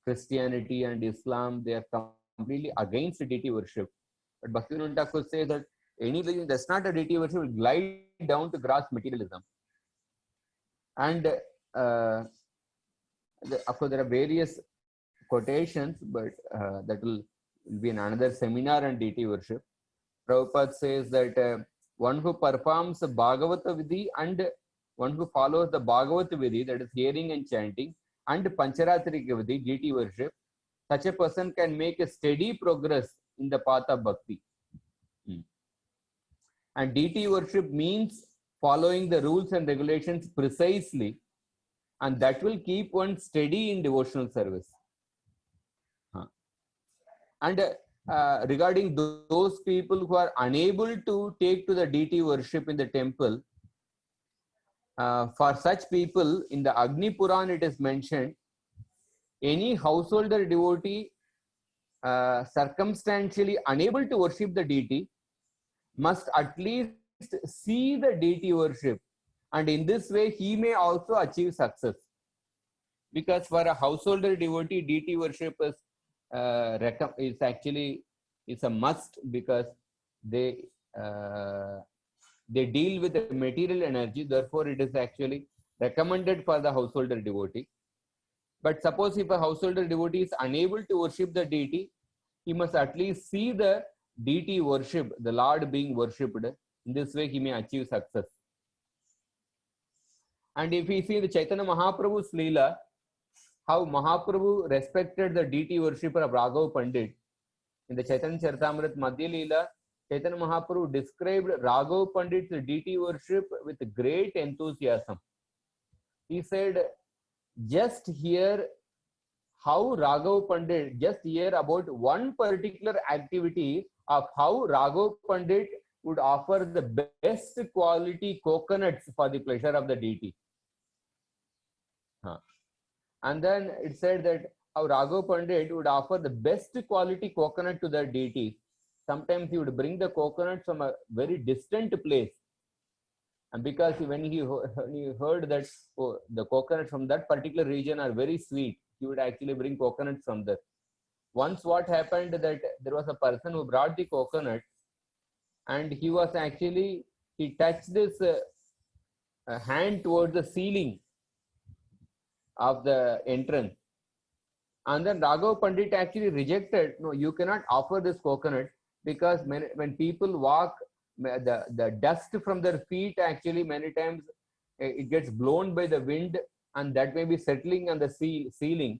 Christianity and Islam, they are completely against deity worship. But Bhaktivinoda Thakur says that any religion that's not a deity worship will glide down to gross materialism. And of course, there are various quotations, but that will be in another seminar on deity worship. Prabhupada says that one who performs Bhagavata Vidhi and one who follows the Bhagavata Vidhi, that is hearing and chanting, and Pancharatrika Vidhi, deity worship, such a person can make a steady progress in the path of bhakti. And deity worship means following the rules and regulations precisely, and that will keep one steady in devotional service. And regarding those people who are unable to take to the deity worship in the temple, for such people, in the Agni Puran it is mentioned, any householder devotee circumstantially unable to worship the deity must at least see the deity worship, and in this way he may also achieve success. Because for a householder devotee, deity worship is actually a must, because they deal with the material energy. Therefore, it is actually recommended for the householder devotee. But suppose if a householder devotee is unable to worship the deity, he must at least see the deity worship, the Lord being worshipped. In this way, he may achieve success. And if we see the Chaitanya Mahaprabhu's Leela, how Mahaprabhu respected the deity worshipper of Raghav Pandit. In the Chaitanya Charitamrita Madhya Leela, Chaitanya Mahaprabhu described Raghav Pandit's deity worship with great enthusiasm. He said, just hear how Raghav Pandit, just hear about one particular activity of how Raghav Pandit would offer the best quality coconuts for the pleasure of the deity. And then it said that how Raghav Pandit would offer the best quality coconut to the deity. Sometimes he would bring the coconut from a very distant place. And because when he heard that the coconuts from that particular region are very sweet, he would actually bring coconuts from there. Once what happened that there was a person who brought the coconut, and he touched this hand towards the ceiling of the entrance. And then Raghav Pandit actually rejected, no, you cannot offer this coconut, because when people walk, the dust from their feet actually many times it gets blown by the wind, and that may be settling on the ceiling.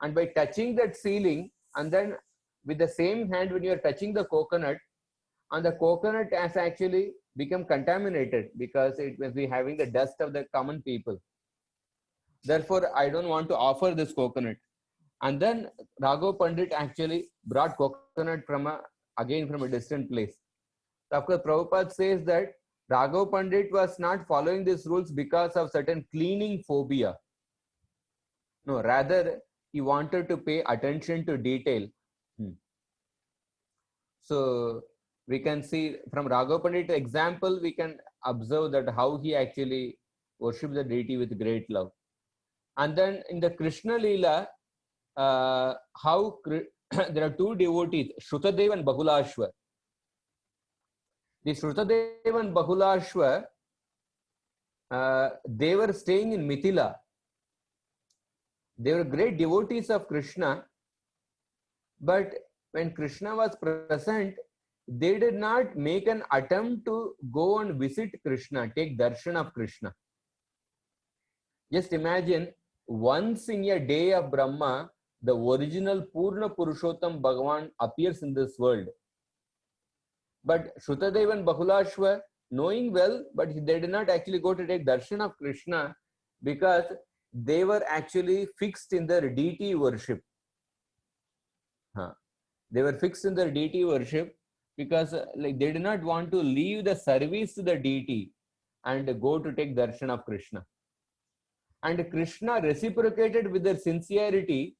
And by touching that ceiling, and then with the same hand when you are touching the coconut, and the coconut has actually become contaminated because it must be having the dust of the common people. Therefore, I don't want to offer this coconut. And then Raghav Pandit actually brought coconut from a distant place. So of course, Prabhupada says that Raghav Pandit was not following these rules because of certain cleaning phobia. No, rather he wanted to pay attention to detail. So we can see from Raghav Pandit's example, we can observe that how he actually worshipped the deity with great love. And then in the Krishna Leela, how there are two devotees, Shrutadev and Bahulashva. The Shrutadev and Bahulashva, they were staying in Mithila. They were great devotees of Krishna, but when Krishna was present, they did not make an attempt to go and visit Krishna, take darshan of Krishna. Just imagine, once in a day of Brahma, the original Purna Purushottam Bhagavan appears in this world. But Shrutadev and Bahulashva, knowing well, but they did not actually go to take darshan of Krishna because they were actually fixed in their deity worship. They were fixed in their deity worship because they did not want to leave the service to the deity and go to take darshan of Krishna. And Krishna reciprocated with their sincerity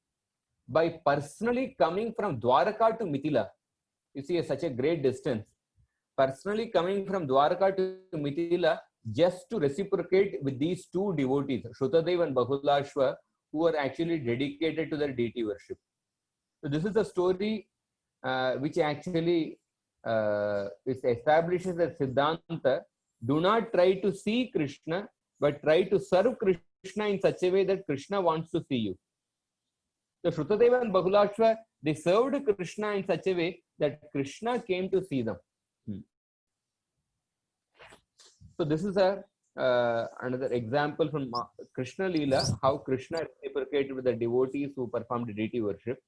by personally coming from Dwaraka to Mithila. You see, such a great distance. Personally coming from Dwaraka to Mithila just to reciprocate with these two devotees, Shrutadev and Bahulashva, who are actually dedicated to their deity worship. So this is a story which actually establishes that Siddhanta: do not try to see Krishna, but try to serve Krishna in such a way that Krishna wants to see you. So Shrutadeva and Bahulashva, they served Krishna in such a way that Krishna came to see them. So this is a another example from Krishna Leela, how Krishna reciprocated with the devotees who performed deity worship.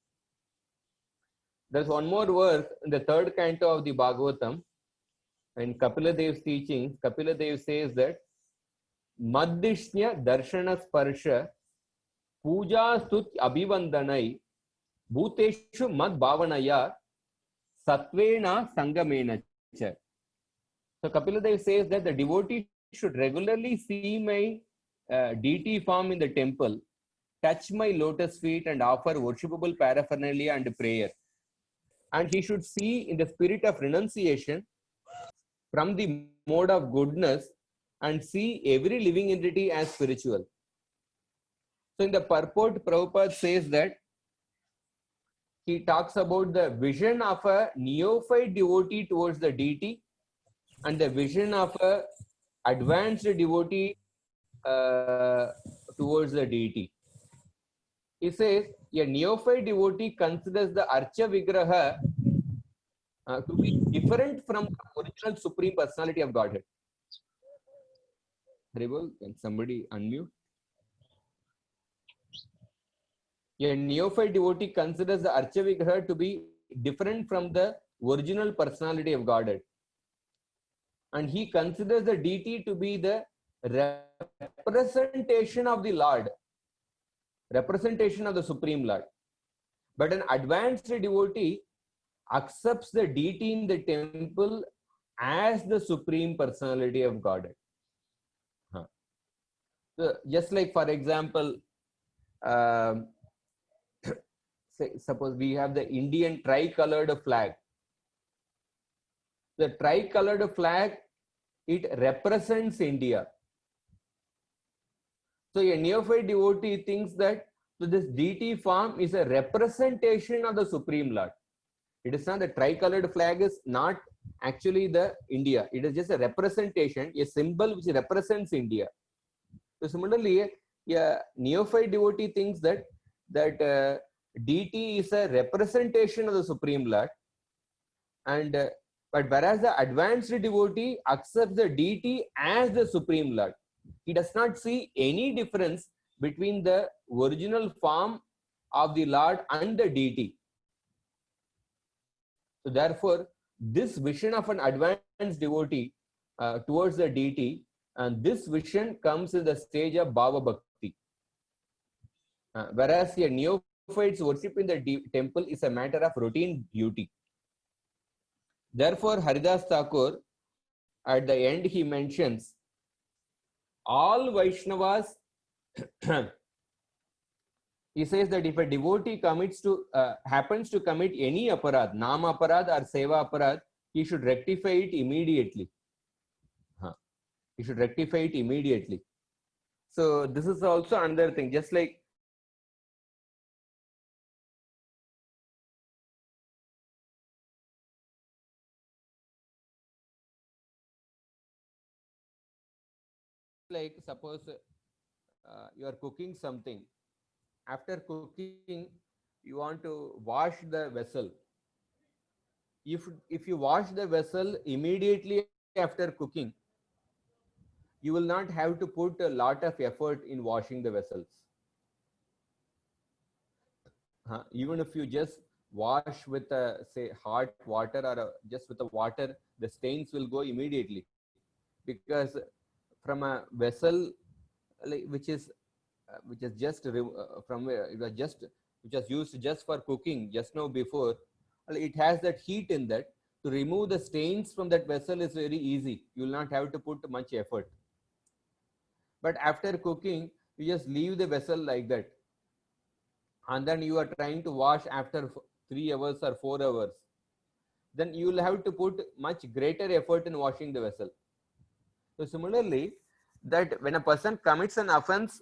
There's one more verse in the third canto of the Bhagavatam. In Kapila Dev's teachings, Kapila Dev says that Madhishnya Darshana Sparsha Puja Stut Abhivandanai Bhuteshu Mad Bhavanaya Satvena Sangamena Cha. So Kapila Dev says that the devotee should regularly see my deity form in the temple, touch my lotus feet and offer worshipable paraphernalia and prayer. And he should see in the spirit of renunciation from the mode of goodness and see every living entity as spiritual. So in the purport, Prabhupada says that he talks about the vision of a neophyte devotee towards the deity and the vision of a advanced devotee towards the deity. He says a neophyte devotee considers the Archa Vigraha to be different from the original Supreme Personality of Godhead. Haribol, can somebody unmute? A neophyte devotee considers the Archa Vigraha to be different from the original personality of Godhead. And he considers the deity to be the representation of the Lord, representation of the Supreme Lord. But an advanced devotee accepts the deity in the temple as the Supreme Personality of Godhead. So just like, for example, suppose we have the Indian tri-colored flag. The tri-colored flag, it represents India. So a neophyte devotee thinks that this deity form is a representation of the Supreme Lord. It is not, the tri-colored flag is not actually the India. It is just a representation, a symbol which represents India. So similarly, a neophyte devotee thinks that deity is a representation of the Supreme Lord, and but whereas the advanced devotee accepts the deity as the Supreme Lord, he does not see any difference between the original form of the Lord and the deity. So therefore, this vision of an advanced devotee towards the deity, and this vision comes in the stage of Bhava Bhakti. Whereas a neophyte's worship in the temple is a matter of routine duty. Therefore, Haridas Thakur, at the end, he mentions all Vaishnavas. He says that if a devotee happens to commit any aparad, nama aparad or seva aparad, he should rectify it immediately. He should rectify it immediately. So this is also another thing. Just like suppose you are cooking something. After cooking, you want to wash the vessel. If you wash the vessel immediately after cooking, you will not have to put a lot of effort in washing the vessels. Even if you just wash with say hot water or just with the water, the stains will go immediately, because from a vessel which is just from which was used just for cooking just now before, it has that heat in that. To remove the stains from that vessel is very easy. You will not have to put much effort. But after cooking, you just leave the vessel like that, and then you are trying to wash after 3 hours or 4 hours. Then you will have to put much greater effort in washing the vessel. So similarly, that when a person commits an offense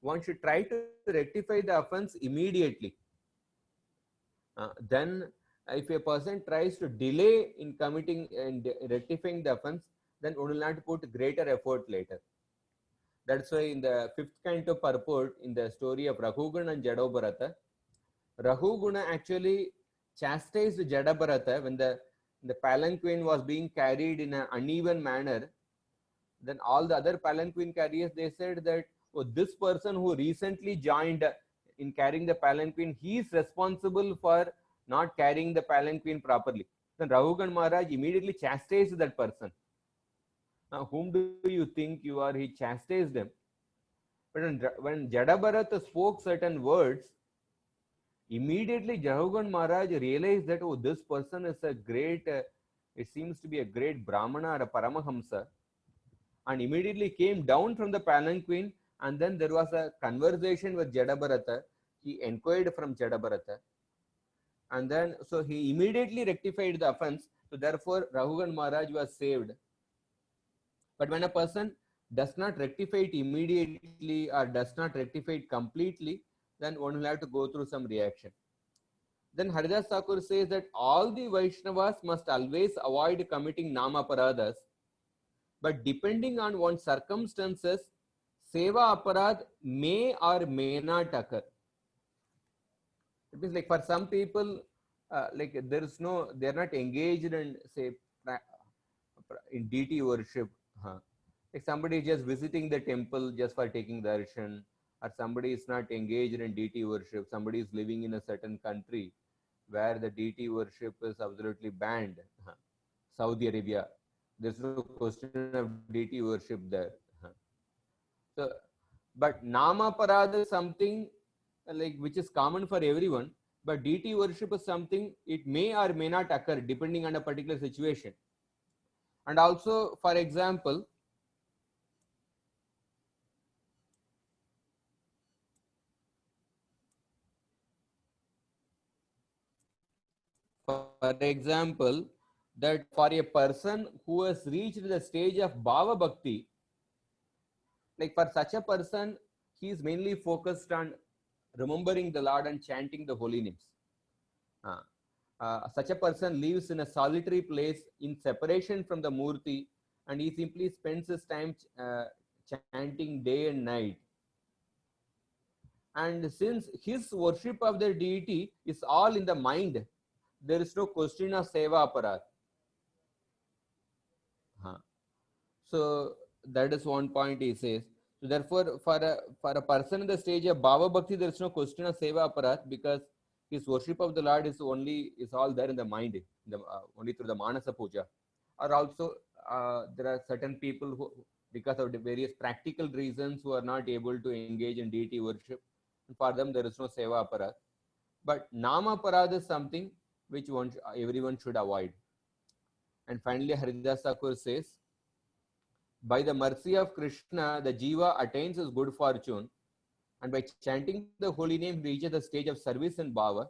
one should try to rectify the offense immediately. Then if a person tries to delay in committing and rectifying the offense, then one will not put greater effort later. That's why in the fifth canto purport, in the story of Rahugana and Jadabharata, Rahuguna actually chastised Jadabharata when the palanquin was being carried in an uneven manner. Then all the other palanquin carriers, they said that, oh, this person who recently joined in carrying the palanquin, he is responsible for not carrying the palanquin properly. Then Rahugan Maharaj immediately chastised that person. Now, whom do you think you are? He chastised him. But when Jadabharata spoke certain words, immediately Rahugan Maharaj realized that, oh, this person is a great, it seems to be a great Brahmana or a Paramahamsa, and immediately came down from the palanquin, and then there was a conversation with Jadabharata. He inquired from Jadabharata, and then so he immediately rectified the offense. So therefore Rahugan Maharaj was saved. But when a person does not rectify it immediately or does not rectify it completely, then one will have to go through some reaction. Then Haridas Thakur says that all the Vaishnavas must always avoid committing Namaparadas, but depending on one's circumstances, Seva Aparad may or may not occur. It means like for some people, like there is no, they are not engaged in, say, in deity worship. Like somebody is just visiting the temple just for taking darshan, or somebody is not engaged in deity worship. Somebody is living in a certain country where the deity worship is absolutely banned. Saudi Arabia, there's no question of deity worship there. So, but Nama Parad is something like which is common for everyone, but deity worship is something it may or may not occur depending on a particular situation. And also, for example, that for a person who has reached the stage of Bhava Bhakti, like for such a person, he is mainly focused on remembering the Lord and chanting the holy names. Such a person lives in a solitary place in separation from the Murti, and he simply spends his time chanting day and night. And since his worship of the deity is all in the mind, there is no question of Seva Aparat. So that is one point he says. So therefore, for a person in the stage of Bhava Bhakti, there is no question of Seva Aparat, because his worship of the Lord is all there in the mind, only through the Manasa Puja. Or also, there are certain people who, because of the various practical reasons, who are not able to engage in deity worship. And for them, there is no Seva Aparat. But Nama Aparat is something which everyone should avoid. And finally, Haridas Thakur says, by the mercy of Krishna, the Jiva attains his good fortune, and by chanting the holy name, he reaches the stage of service and bhava.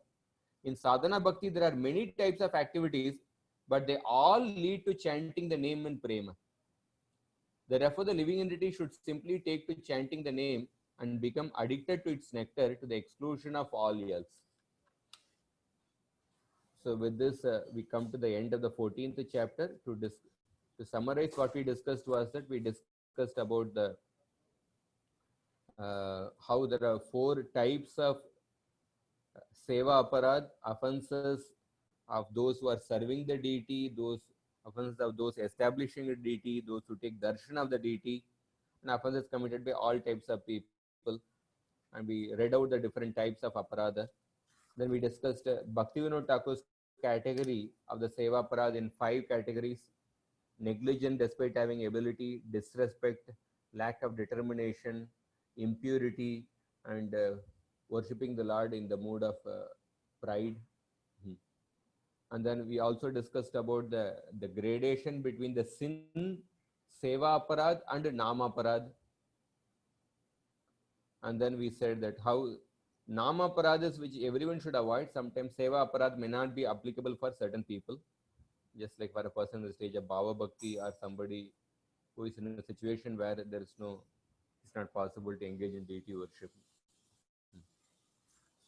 In sadhana bhakti, there are many types of activities, but they all lead to chanting the name and prema. Therefore, the living entity should simply take to chanting the name and become addicted to its nectar to the exclusion of all else. So with this, we come to the end of the 14th chapter. To summarize, what we discussed was that we discussed about the how there are 4 types of Seva Aparad, offenses of those who are serving the deity, those offenses of those establishing the deity, those who take darshan of the deity, and offenses committed by all types of people. And we read out the different types of aparada. Then we discussed Bhaktivinoda Thakur's category of the Seva Aparad in 5 categories: negligence despite having ability, disrespect, lack of determination, impurity, and worshipping the Lord in the mood of pride. And then we also discussed about the gradation between the sin, Seva Aparad, and Nama Aparad. And then we said that how Nama Aparad is which everyone should avoid. Sometimes Seva Aparad may not be applicable for certain people, just like for a person in the stage of Bhava Bhakti, or somebody who is in a situation where there is no it's not possible to engage in deity worship.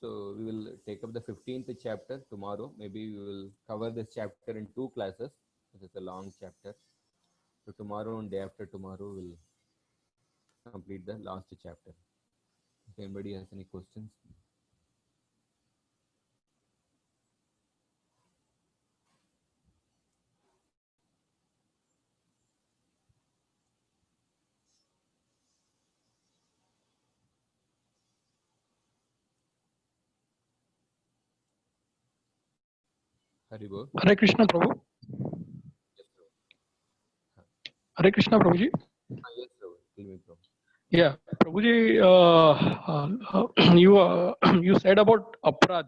So we will take up the 15th chapter tomorrow. Maybe we will cover this chapter in 2 classes. It's a long chapter. So tomorrow and day after tomorrow we'll complete the last chapter. If anybody has any questions. Haribo. Hare Krishna Prabhu. Yes, sir. Hare Krishna Prabhuji. Yes, sir. Tell me, bro. Yeah, Prabhuji, you said about Apraj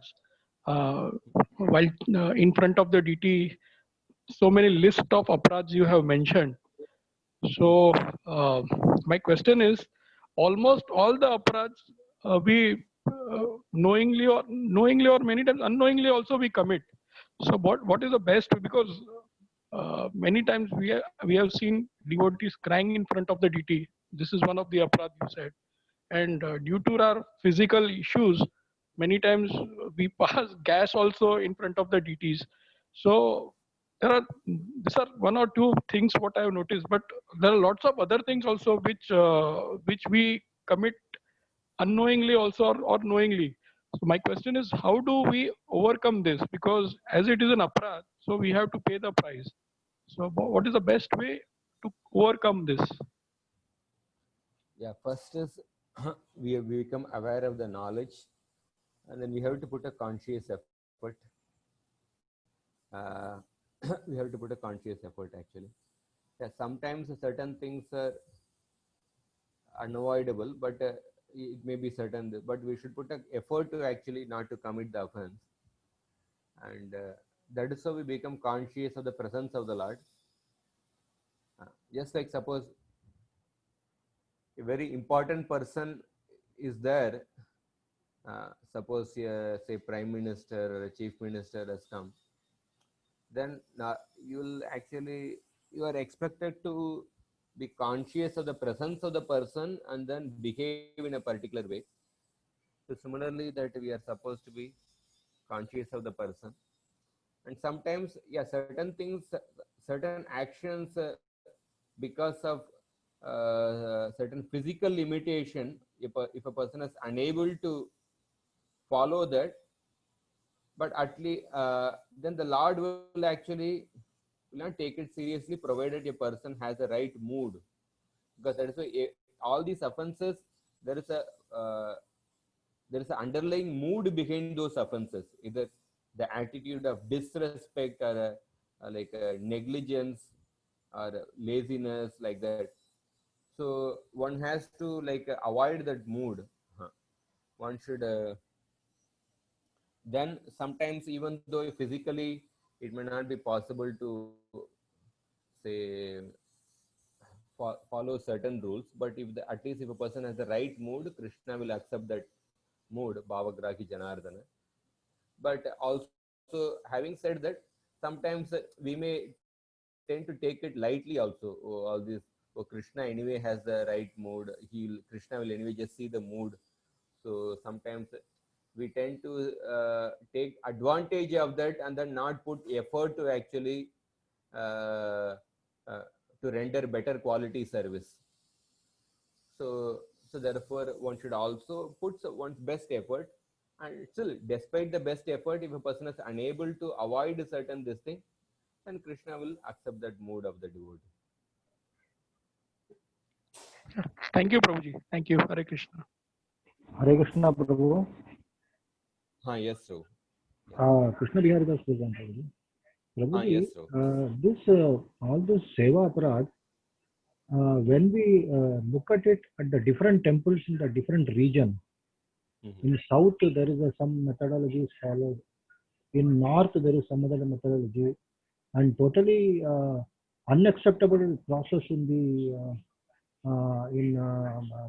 while in front of the DT, so many list of Apraj you have mentioned. So my question is, almost all the Apraj we knowingly or many times unknowingly also we commit. So what is the best? Because many times we have seen devotees crying in front of the DT. This is one of the Apraj you said. And due to our physical issues, many times we pass gas also in front of the DTs. So these are one or two things what I have noticed, but there are lots of other things also which we commit unknowingly also or knowingly. So my question is, how do we overcome this? Because as it is an aparad, so we have to pay the price. So what is the best way to overcome this? Yeah, first is we become aware of the knowledge, and then we have to put a conscious effort. We have to put a conscious effort actually. Yeah, sometimes certain things are unavoidable, but it may be certain, but we should put an effort to actually not to commit the offense. And that is how we become conscious of the presence of the Lord. Just like suppose a very important person is there, suppose say prime minister or a chief minister has come, then you are expected to be conscious of the presence of the person and then behave in a particular way. So similarly, that we are supposed to be conscious of the person. And sometimes, yeah, certain things, certain actions, because of certain physical limitation, if a person is unable to follow that, but at least then the Lord will actually will not take it seriously, provided a person has the right mood. Because that is why all these offenses, there is a uh, there is an underlying mood behind those offenses, either the attitude of disrespect or like negligence or laziness, like that. So one has to like avoid that mood. One should then sometimes, even though physically it may not be possible to say follow certain rules, but if at least if a person has the right mood, Krishna will accept that mood, Bhavagrahi Janardana. But also, having said that, sometimes we may tend to take it lightly also. Oh, all this, oh, Krishna anyway has the right mood, Krishna will anyway just see the mood. So sometimes we tend to take advantage of that and then not put effort to actually uh, uh, to render better quality service. So therefore one should also put one's best effort. And still, despite the best effort, if a person is unable to avoid certain this thing, then Krishna will accept that mood of the devotee. Thank you, Prabhuji. Thank you. Hare Krishna. Hare Krishna Prabhu. Yes, sir. Krishna Bihari Das present. Prabhuji, Yes, sir. all this Seva Aparad, when we look at it at the different temples in the different region, in south there is some methodology is followed, in north there is some other methodology, and totally unacceptable process in the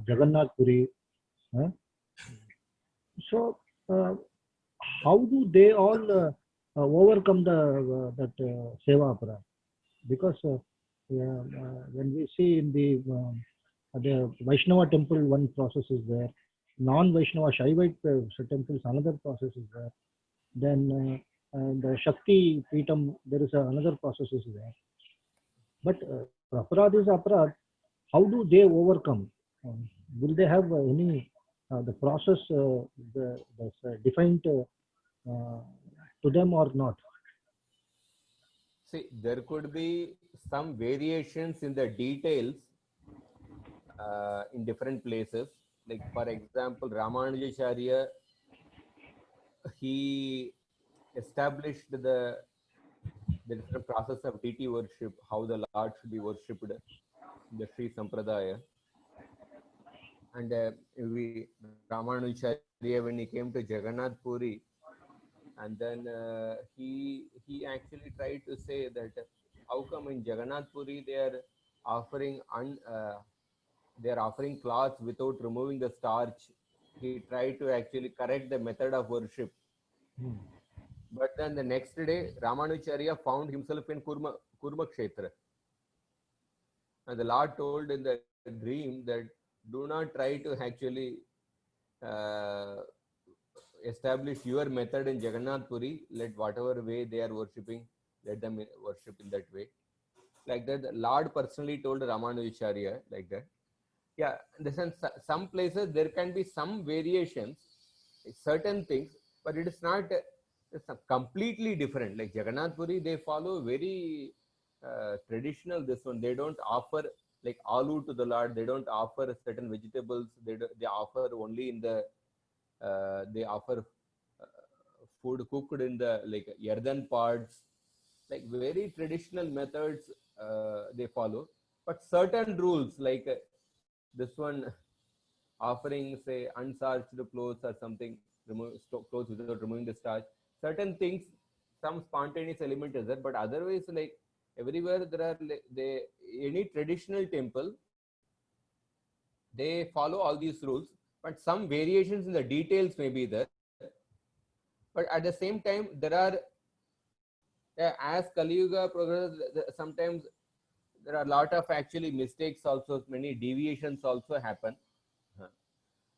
Jagannath Puri. So how do they all overcome that Seva Aparad? Because when we see in the the Vaishnava temple, one process is there. Non-Vaishnava Shaivite temples, another process is there. Then the Shakti Peetam, there is another process is there. But aparad is aparad. How do they overcome? Will they have any the process defined to them or not? See, there could be some variations in the details in different places. Like for example, Ramanujacharya, he established the different process of deity worship, how the Lord should be worshipped in the Sri Sampradaya. And Ramanujacharya, when he came to Jagannath Puri, and then he actually tried to say that how come in Jagannath Puri they are offering cloths without removing the starch. He tried to actually correct the method of worship. But then the next day, Ramanujacharya found himself in Kurma Kshetra. And the Lord told in the dream that do not try to actually establish your method in Jagannath Puri. Let whatever way they are worshipping, let them worship in that way. Like that, the Lord personally told Ramanujacharya like that. Yeah, in the sense, some places there can be some variations, certain things, but it is not completely different. Like Jagannath Puri, they follow very traditional this one. They don't offer like aloo to the Lord. They don't offer certain vegetables. They offer only in the they offer food cooked in the like earthen pots, like very traditional methods they follow. But certain rules like this one offering say unstarched clothes or something, remove clothes without removing the starch, certain things, some spontaneous element is there, but otherwise like everywhere there are they any traditional temple they follow all these rules, but some variations in the details may be there. But at the same time there are as Kali Yuga progresses, sometimes there are a lot of actually mistakes also, many deviations also happen.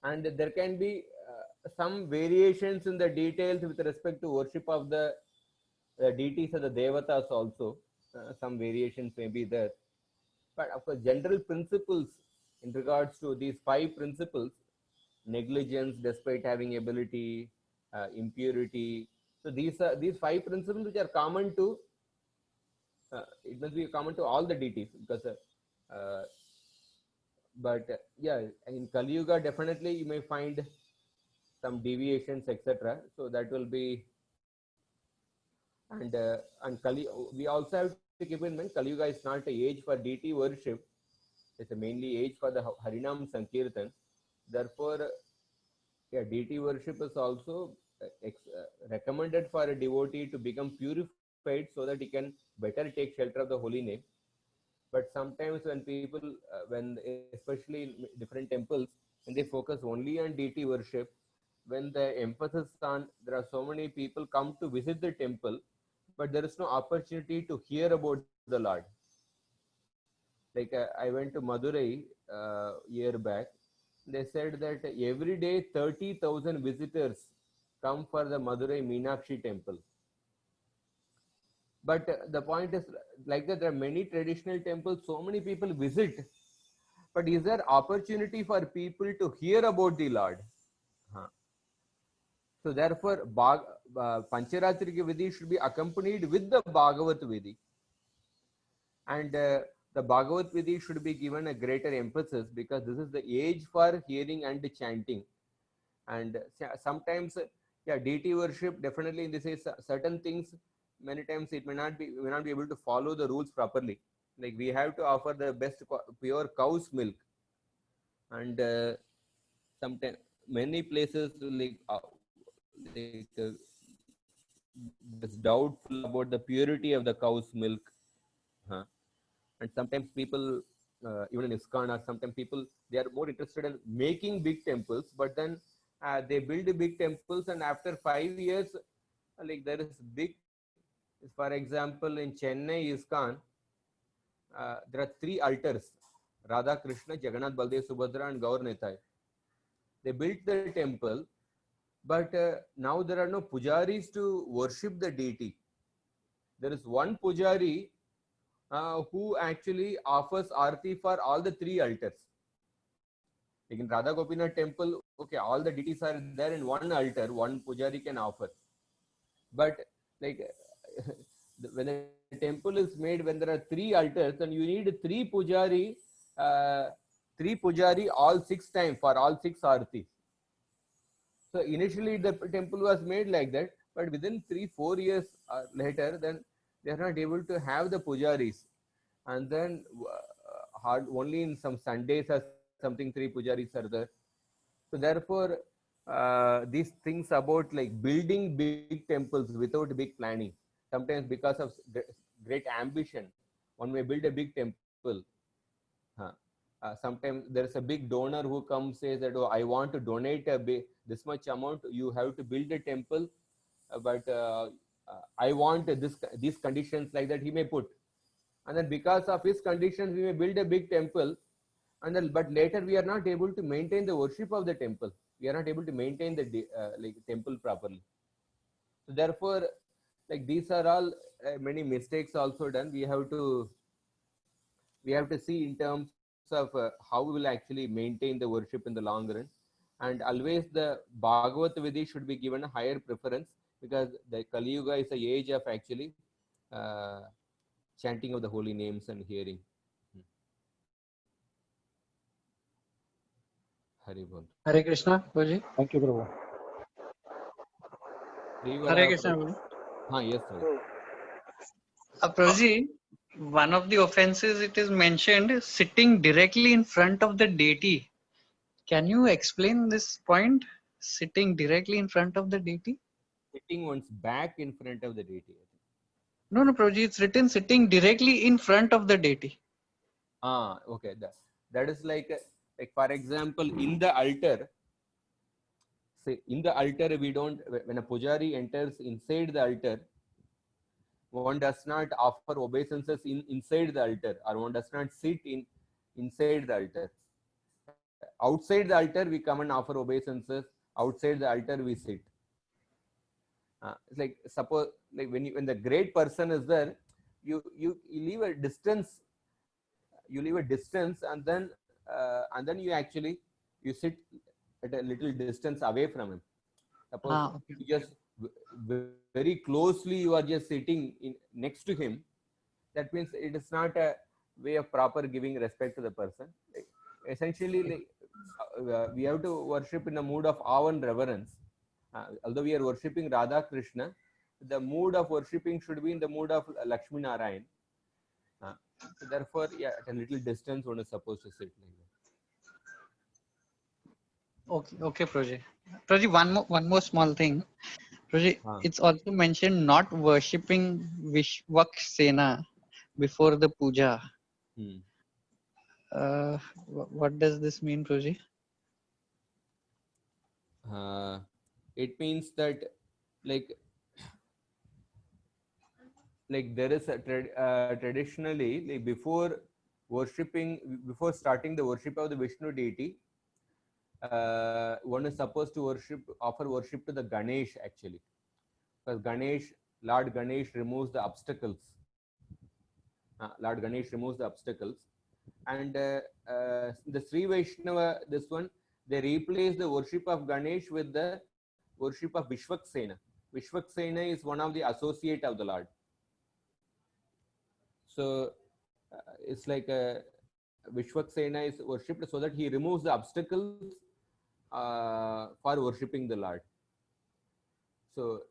And there can be some variations in the details with respect to worship of the deities or the devatas also. Some variations may be there. But of course, general principles in regards to these 5 principles, negligence despite having ability, impurity. So these 5 principles which are common to, it must be common to all the deities because but yeah, in Kali Yuga definitely you may find some deviations, etc. So that will be, and we also have to keep in mind Kali Yuga is not an age for deity worship; it's a mainly age for the Harinam Sankirtan. Therefore, yeah, deity worship is also recommended for a devotee to become purified so that he can better take shelter of the holy name. But sometimes when people, when especially in different temples, when they focus only on deity worship, when the emphasis on there are so many people come to visit the temple, but there is no opportunity to hear about the Lord. Like I went to Madurai year back. They said that every day 30,000 visitors come for the Madurai Meenakshi temple. But the point is like that there are many traditional temples, so many people visit, but is there opportunity for people to hear about the Lord? So therefore, Pancharatri Vidhi should be accompanied with the Bhagavat Vidhi. And the Bhagavat Vidhi should be given a greater emphasis because this is the age for hearing and chanting. And sometimes, yeah, deity worship, definitely in this is certain things, many times we may not be able to follow the rules properly. Like we have to offer the best pure cow's milk. And sometimes many places there's doubtful about the purity of the cow's milk. And sometimes people, even in ISKCON, or sometimes people, they are more interested in making big temples, but then they build big temples, and after 5 years, like there is big, for example, in Chennai ISKCON, there are 3 altars Radha, Krishna, Jagannath, Baldev, Subhadra, and Gaur Nitai. They built the temple, but now there are no pujaris to worship the deity. There is one pujari who actually offers arti for all the three altars. Like in Radha Gopinath temple, okay, all the deities are there in one altar, one pujari can offer. But like when a temple is made, when there are three altars, then you need three pujari all 6 times for all 6 artis. So initially the temple was made like that, but within 3-4 years later, then they are not able to have the pujaris, and then only in some Sundays or something 3 pujaris are there. So therefore, these things about like building big temples without big planning, sometimes because of great ambition, one may build a big temple. Sometimes there is a big donor who comes, says that, oh, I want to donate this much amount. You have to build a temple, but I want these conditions like that. He may put, and then because of his conditions, we may build a big temple, and then but later we are not able to maintain the worship of the temple. We are not able to maintain the like temple properly. So therefore, like these are all many mistakes also done. We have to see in terms of how we will actually maintain the worship in the long run, and always the Bhagavat Vidhi should be given a higher preference, because the Kali Yuga is the age of actually chanting of the holy names and hearing. Hari Bol. Hare Krishna, Prabhuji. Thank you, Prabhu. Hare Krishna, Prabhuji. Yes, sir. Prabhuji, one of the offenses it is mentioned sitting directly in front of the deity. Can you explain this point? Sitting directly in front of the deity? Sitting one's back in front of the deity. No, Prabhuji, it's written sitting directly in front of the deity. Okay. That is like for example, in the altar, say in the altar, we don't, when a pujari enters inside the altar, one does not offer obeisances inside the altar, or one does not sit inside the altar. Outside the altar, we come and offer obeisances. Outside the altar, we sit. It's like, suppose like when the great person is there, you leave a distance. You leave a distance, and then you actually sit at a little distance away from him. Suppose Okay. you just very closely you are just sitting next to him. That means it is not a way of proper giving respect to the person. Like, essentially, like, we have to worship in a mood of awe and reverence. Although we are worshipping Radha Krishna, the mood of worshipping should be in the mood of Lakshmi Narayan. So therefore, yeah, at a little distance one is supposed to sit like that. Okay, Prabhuji. Prabhuji, one more small thing. Prabhuji, it's also mentioned not worshipping Vishwaksena before the puja. What does this mean, Prabhuji? It means that like there is a traditionally, like before starting the worship of the Vishnu deity, one is supposed to offer worship to the Ganesh actually, because Lord Ganesh removes the obstacles. Lord Ganesh removes the obstacles, and the Sri Vaishnava, this one, they replace the worship of Ganesh with the worship of Vishwaksena. Vishwaksena is one of the associate of the Lord. So it's like Vishwaksena is worshipped so that he removes the obstacles for worshipping the Lord. So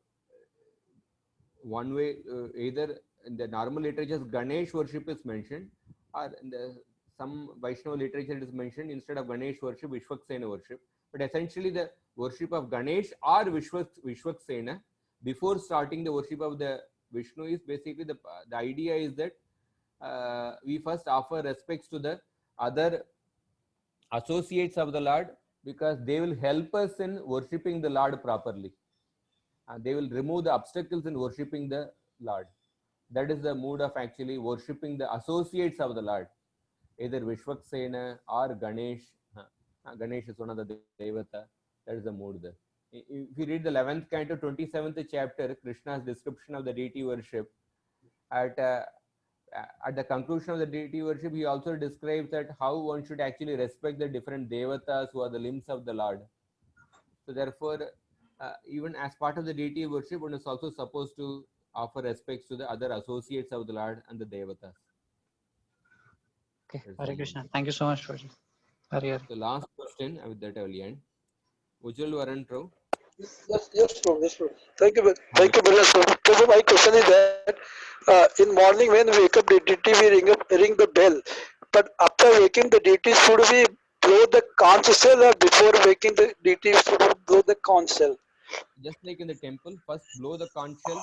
one way, either in the normal literature Ganesh worship is mentioned, or in some Vaishnava literature it is mentioned instead of Ganesh worship, Vishwaksena worship. But essentially the worship of Ganesh or Vishwaksena before starting the worship of the Vishnu is basically the idea is that we first offer respects to the other associates of the Lord, because they will help us in worshipping the Lord properly. And they will remove the obstacles in worshipping the Lord. That is the mood of actually worshipping the associates of the Lord. either Vishwaksena or Ganesh. Ganesh is one of the Devata. That is the mood there. If you read the 11th canto, 27th chapter, Krishna's description of the deity worship, at the conclusion of the deity worship, he also describes that how one should actually respect the different devatas who are the limbs of the Lord. So therefore, even as part of the deity worship, one is also supposed to offer respects to the other associates of the Lord and the devatas. Okay, Hare Krishna. Thank you so much for it. Hare. The last question, with that I will end. Ujjwal Varan Prabhu. Yes, Prabhu. Yes, Prabhu. Thank you very much, Prabhu. Prabhu, my question is that in morning when we wake up the deity, we ring the bell. But after waking the deity, should we blow the conch shell, or before waking the deity, should we blow the conch shell? Just like in the temple, first blow the conch shell.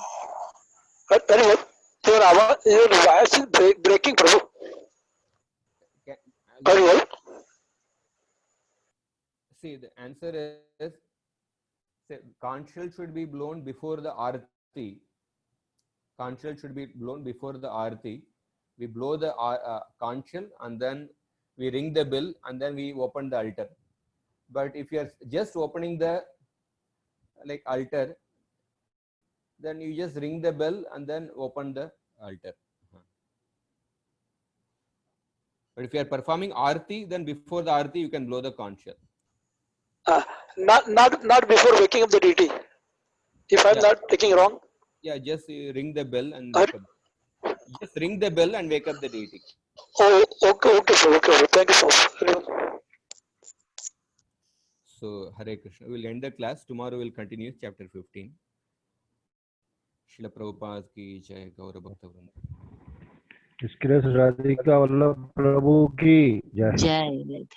Very well. Your voice is breaking, Prabhu. Very well. See, the answer is, say, conch shell should be blown before the arati. Conch shell should be blown before the arati. We blow the conch shell and then we ring the bell and then we open the altar. But if you are just opening the altar, then you just ring the bell and then open the altar. But if you are performing arati, then before the arati you can blow the conch shell. Not before waking up the deity. If I'm not taking wrong. Yeah, just ring the bell and wake up. Just ring the bell and wake up the deity. Oh, okay, sir. Thank you so much. So, Hare Krishna. We'll end the class. Tomorrow we'll continue chapter 15. Srila Prabhupada ki jai, Gaura Bhakta Vrinda. Radhika Vallabh Prabhu ki jai. Jai.